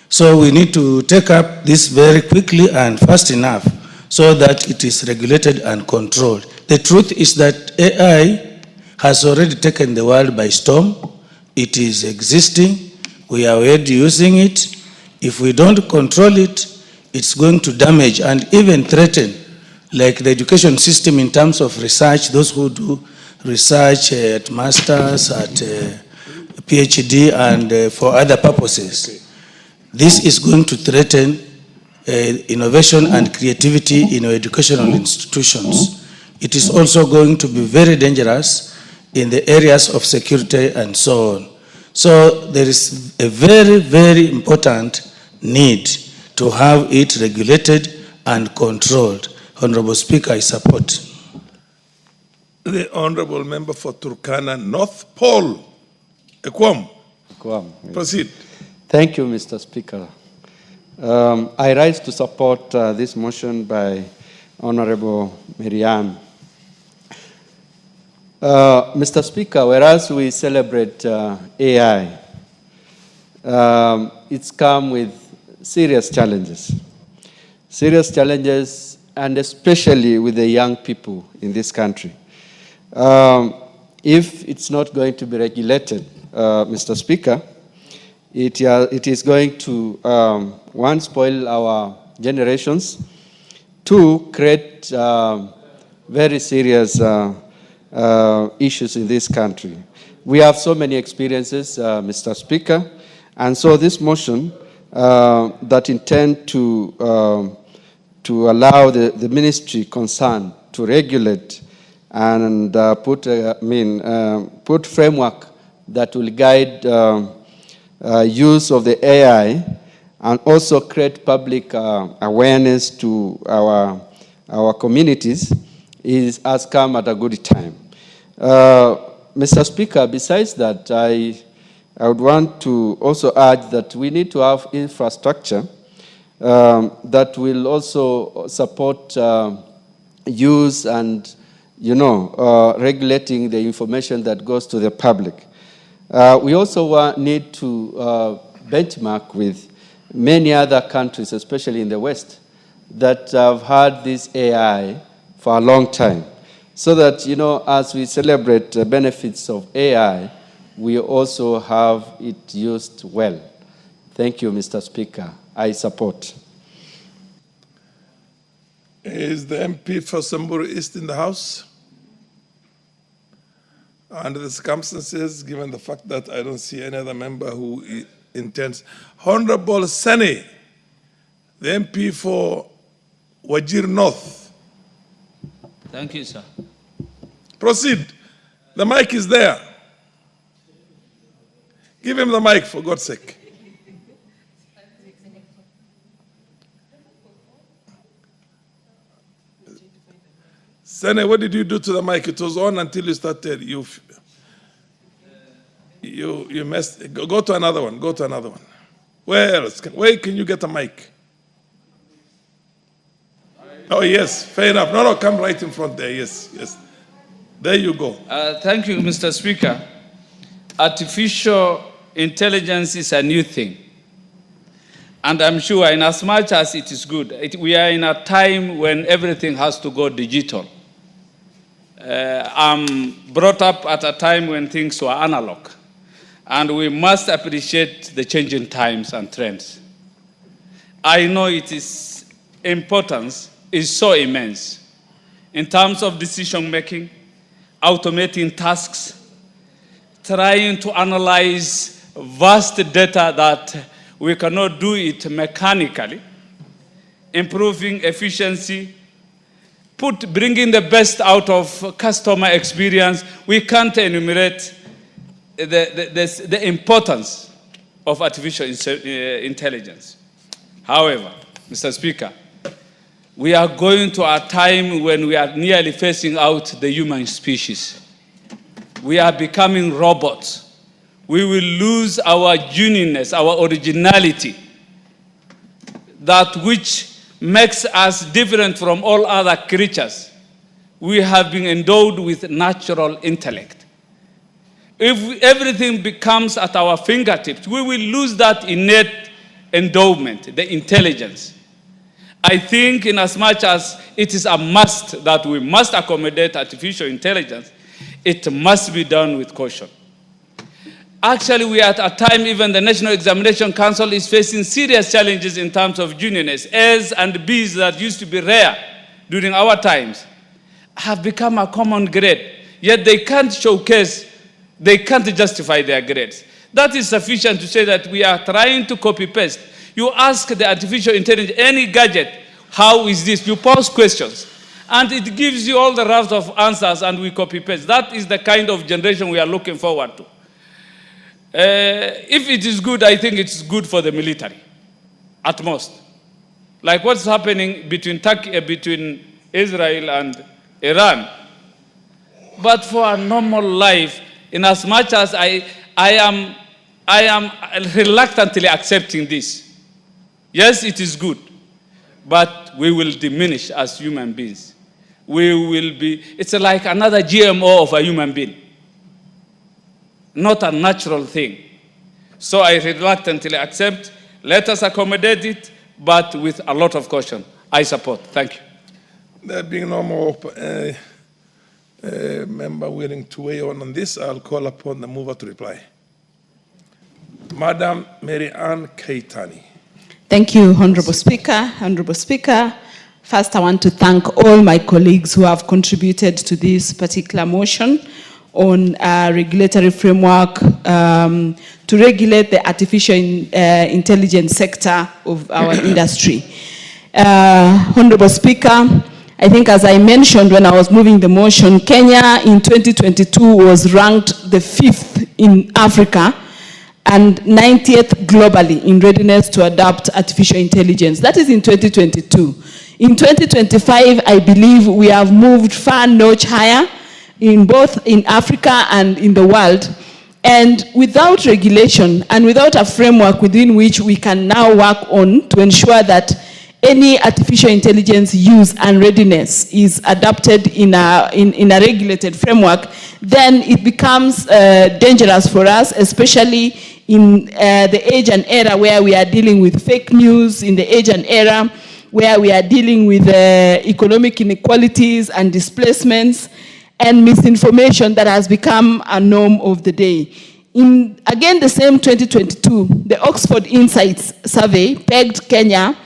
[SPEAKER 22] So we need to take up this very quickly and fast enough so that it is regulated and controlled. The truth is that AI has already taken the world by storm. It is existing. We are already using it. If we don't control it, it's going to damage and even threaten, like the education system in terms of research, those who do research at masters, at PhD, and for other purposes. This is going to threaten innovation and creativity in our educational institutions. It is also going to be very dangerous in the areas of security and so on. So there is a very, very important need to have it regulated and controlled. Honorable Speaker, I support.
[SPEAKER 5] The Honorable Member for Turkana North, Paul Ekwam. Proceed.
[SPEAKER 23] Thank you, Mr. Speaker. I rise to support this motion by Honorable Marianne. Mr. Speaker, whereas we celebrate AI, it's come with serious challenges. Serious challenges, and especially with the young people in this country. If it's not going to be regulated, Mr. Speaker, it is going to, one, spoil our generations, two, create very serious issues in this country. We have so many experiences, Mr. Speaker, and so this motion that intend to allow the ministry concerned to regulate and put framework that will guide use of the AI and also create public awareness to our communities has come at a good time. Mr. Speaker, besides that, I would want to also urge that we need to have infrastructure that will also support use and regulating the information that goes to the public. We also need to benchmark with many other countries, especially in the West, that have had this AI for a long time. So that, as we celebrate the benefits of AI, we also have it used well. Thank you, Mr. Speaker. I support.
[SPEAKER 5] Is the MP for Samburu East in the House? Under the circumstances, given the fact that I don't see any other member who intends. Honorable Sene, the MP for Wajir North.
[SPEAKER 6] Thank you, sir.
[SPEAKER 5] Proceed. The mic is there. Give him the mic, for God's sake. Sene, what did you do to the mic? It was on until you started. You messed. Go to another one. Go to another one. Where else? Where can you get a mic? Oh, yes. Fair enough. No, come right in front there. Yes, yes. There you go.
[SPEAKER 6] Thank you, Mr. Speaker. Artificial intelligence is a new thing. And I'm sure in as much as it is good, we are in a time when everything has to go digital. I'm brought up at a time when things were analog. And we must appreciate the changing times and trends. I know its importance is so immense in terms of decision making, automating tasks, trying to analyze vast data that we cannot do it mechanically, improving efficiency, bringing the best out of customer experience. We can't enumerate the importance of artificial intelligence. However, Mr. Speaker, we are going to a time when we are nearly phasing out the human species. We are becoming robots. We will lose our uniqueness, our originality, that which makes us different from all other creatures. We have been endowed with natural intellect. If everything becomes at our fingertips, we will lose that innate endowment, the intelligence. I think in as much as it is a must that we must accommodate artificial intelligence, it must be done with caution. Actually, we are at a time even the National Examination Council is facing serious challenges in terms of genuineness. A's and B's that used to be rare during our times have become a common grade, yet they can't showcase, they can't justify their grades. That is sufficient to say that we are trying to copy-paste. You ask the artificial intelligence, any gadget, how is this? You pose questions, and it gives you all the raft of answers, and we copy-paste. That is the kind of generation we are looking forward to. If it is good, I think it's good for the military, at most. Like what's happening between Israel and Iran. But for a normal life, in as much as I am reluctantly accepting this. Yes, it is good, but we will diminish as human beings. We will be, it's like another GMO of a human being. Not a natural thing. So I reluctantly accept. Let us accommodate it, but with a lot of caution. I support. Thank you.
[SPEAKER 5] There being no more member willing to weigh on this, I'll call upon the mover to reply. Madam Mary Ann Keitani.
[SPEAKER 11] Thank you, Honorable Speaker. Honorable Speaker, first I want to thank all my colleagues who have contributed to this particular motion on a regulatory framework to regulate the artificial intelligence sector of our industry. Honorable Speaker, I think as I mentioned when I was moving the motion, Kenya in 2022 was ranked the 5th in Africa and 90th globally in readiness to adopt artificial intelligence. That is in 2022. In 2025, I believe we have moved far notch higher in both in Africa and in the world. And without regulation and without a framework within which we can now work on to ensure that any artificial intelligence use and readiness is adopted in a regulated framework, then it becomes dangerous for us, especially in the age and era where we are dealing with fake news, in the age and era where we are dealing with economic inequalities and displacements and misinformation that has become a norm of the day. In, again, the same 2022, the Oxford Insights survey pegged Kenya's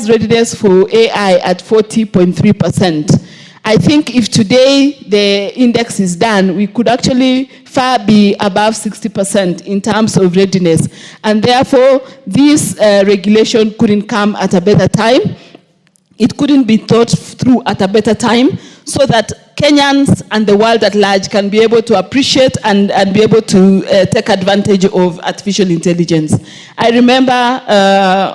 [SPEAKER 11] readiness for AI at 40.3%. I think if today the index is done, we could actually far be above 60% in terms of readiness. And therefore, this regulation couldn't come at a better time. It couldn't be thought through at a better time so that Kenyans and the world at large can be able to appreciate and be able to take advantage of artificial intelligence. I remember,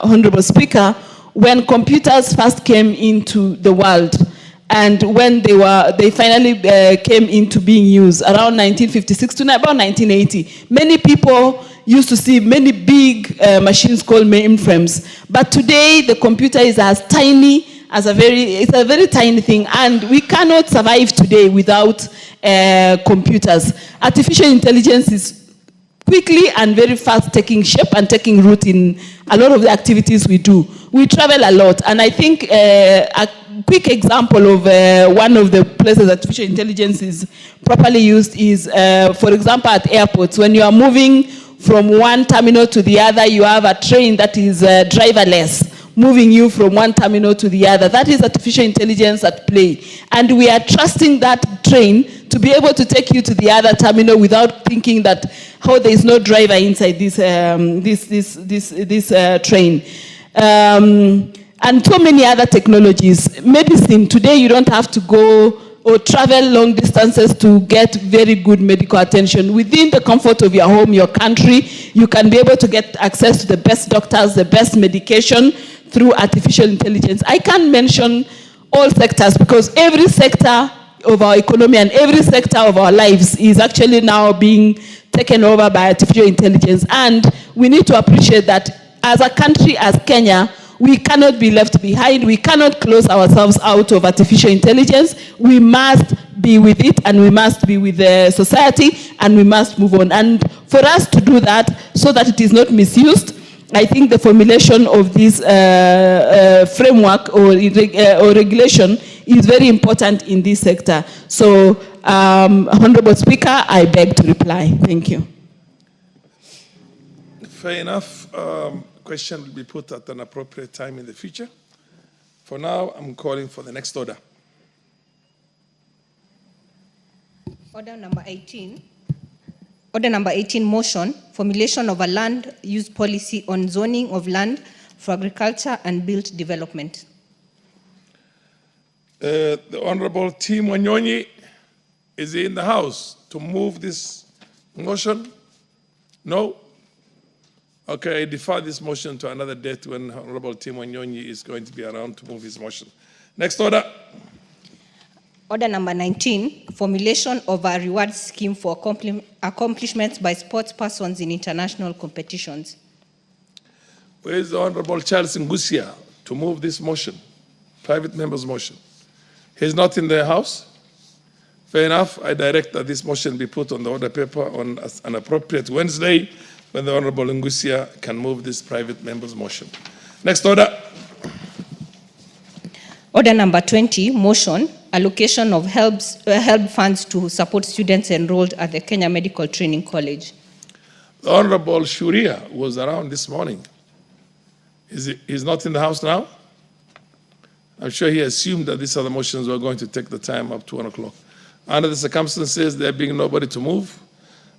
[SPEAKER 11] Honorable Speaker, when computers first came into the world, and when they finally came into being used around 1956 to about 1980, many people used to see many big machines called mainframes. But today, the computer is as tiny as it's a very tiny thing, and we cannot survive today without computers. Artificial intelligence is quickly and very fast taking shape and taking root in a lot of the activities we do. We travel a lot, and I think a quick example of one of the places artificial intelligence is properly used is, for example, at airports. When you are moving from one terminal to the other, you have a train that is driverless, moving you from one terminal to the other. That is artificial intelligence at play. And we are trusting that train to be able to take you to the other terminal without thinking that, oh, there is no driver inside this train. And so many other technologies. Medicine, today you don't have to go or travel long distances to get very good medical attention. Within the comfort of your home, your country, you can be able to get access to the best doctors, the best medication through artificial intelligence. I can't mention all sectors because every sector of our economy and every sector of our lives is actually now being taken over by artificial intelligence. And we need to appreciate that as a country, as Kenya, we cannot be left behind. We cannot close ourselves out of artificial intelligence. We must be with it, and we must be with the society, and we must move on. And for us to do that, so that it is not misused, I think the formulation of this framework or regulation is very important in this sector. So, Honorable Speaker, I beg to reply. Thank you.
[SPEAKER 5] Fair enough. Question will be put at an appropriate time in the future. For now, I'm calling for the next order.
[SPEAKER 7] Order number 18. Order number 18, motion, formulation of a land use policy on zoning of land for agriculture and built development.
[SPEAKER 5] The Honorable T. Wanyonyi is in the House to move this motion? No? Okay, I defer this motion to another date when Honorable T. Wanyonyi is going to be around to move his motion. Next order.
[SPEAKER 7] Order number 19, formulation of a reward scheme for accomplishments by sports persons in international competitions.
[SPEAKER 5] Where is the Honorable Charles Ngusia to move this motion, private member's motion? He's not in the House? Fair enough. I direct that this motion be put on the order paper on an appropriate Wednesday when the Honorable Ngusia can move this private member's motion. Next order.
[SPEAKER 7] Order number 20, motion, allocation of help funds to support students enrolled at the Kenya Medical Training College.
[SPEAKER 5] The Honorable Shuria was around this morning. He's not in the House now? I'm sure he assumed that these other motions were going to take the time up to 1 o'clock. Under the circumstances, there being nobody to move,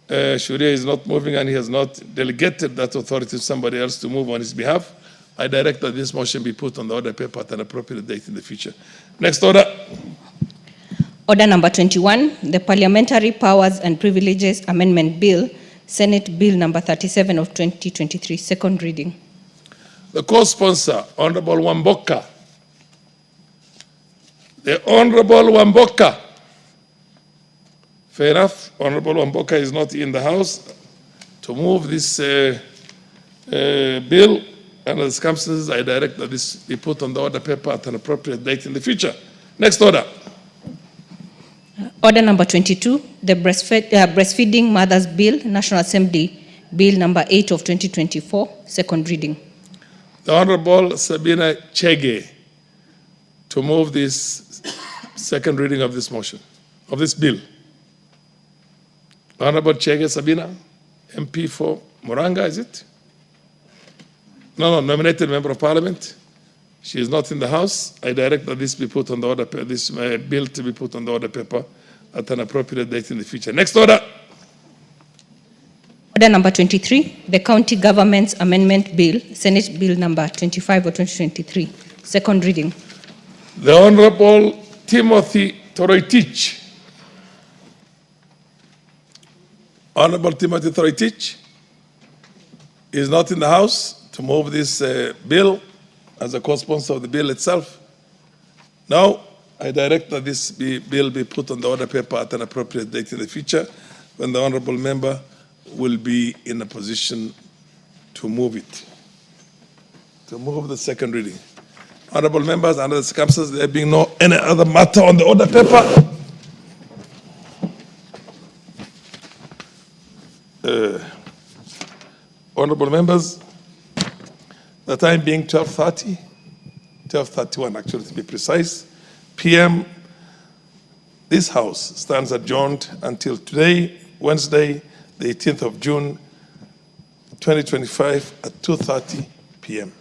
[SPEAKER 5] Shuria is not moving and he has not delegated that authority to somebody else to move on his behalf. I direct that this motion be put on the order paper at an appropriate date in the future. Next order.
[SPEAKER 7] Order number 21, the Parliamentary Powers and Privileges Amendment Bill, Senate Bill number 37 of 2023, second reading.
[SPEAKER 5] The co-sponsor, Honorable Wamboka. The Honorable Wamboka. Fair enough. Honorable Wamboka is not in the House to move this bill. Under the circumstances, I direct that this be put on the order paper at an appropriate date in the future. Next order.
[SPEAKER 7] Order number 22, the Breastfeeding Mothers Bill, National Assembly, Bill number 8 of 2024, second reading.
[SPEAKER 5] The Honorable Sabina Chege to move this second reading of this motion, of this bill. Honorable Chege Sabina, MP for Moranga, is it? No, nominated member of parliament. She is not in the house. I direct that this be put on the order, this bill to be put on the order paper at an appropriate date in the future. Next order.
[SPEAKER 7] Order number 23, the County Government's Amendment Bill, Senate Bill number 25 of 2023, second reading.
[SPEAKER 5] The Honorable Timothy Toroitich. Honorable Timothy Toroitich is not in the house to move this bill as a co-sponsor of the bill itself. Now, I direct that this bill be put on the order paper at an appropriate date in the future when the honorable member will be in a position to move it, to move the second reading. Honorable members, under the circumstances, there being no any other matter on the order paper, honorable members, the time being 12:30, 12:31 actually to be precise, p.m., this House stands adjourned until today, Wednesday, the 18th of June, 2025 at 2:30 p.m.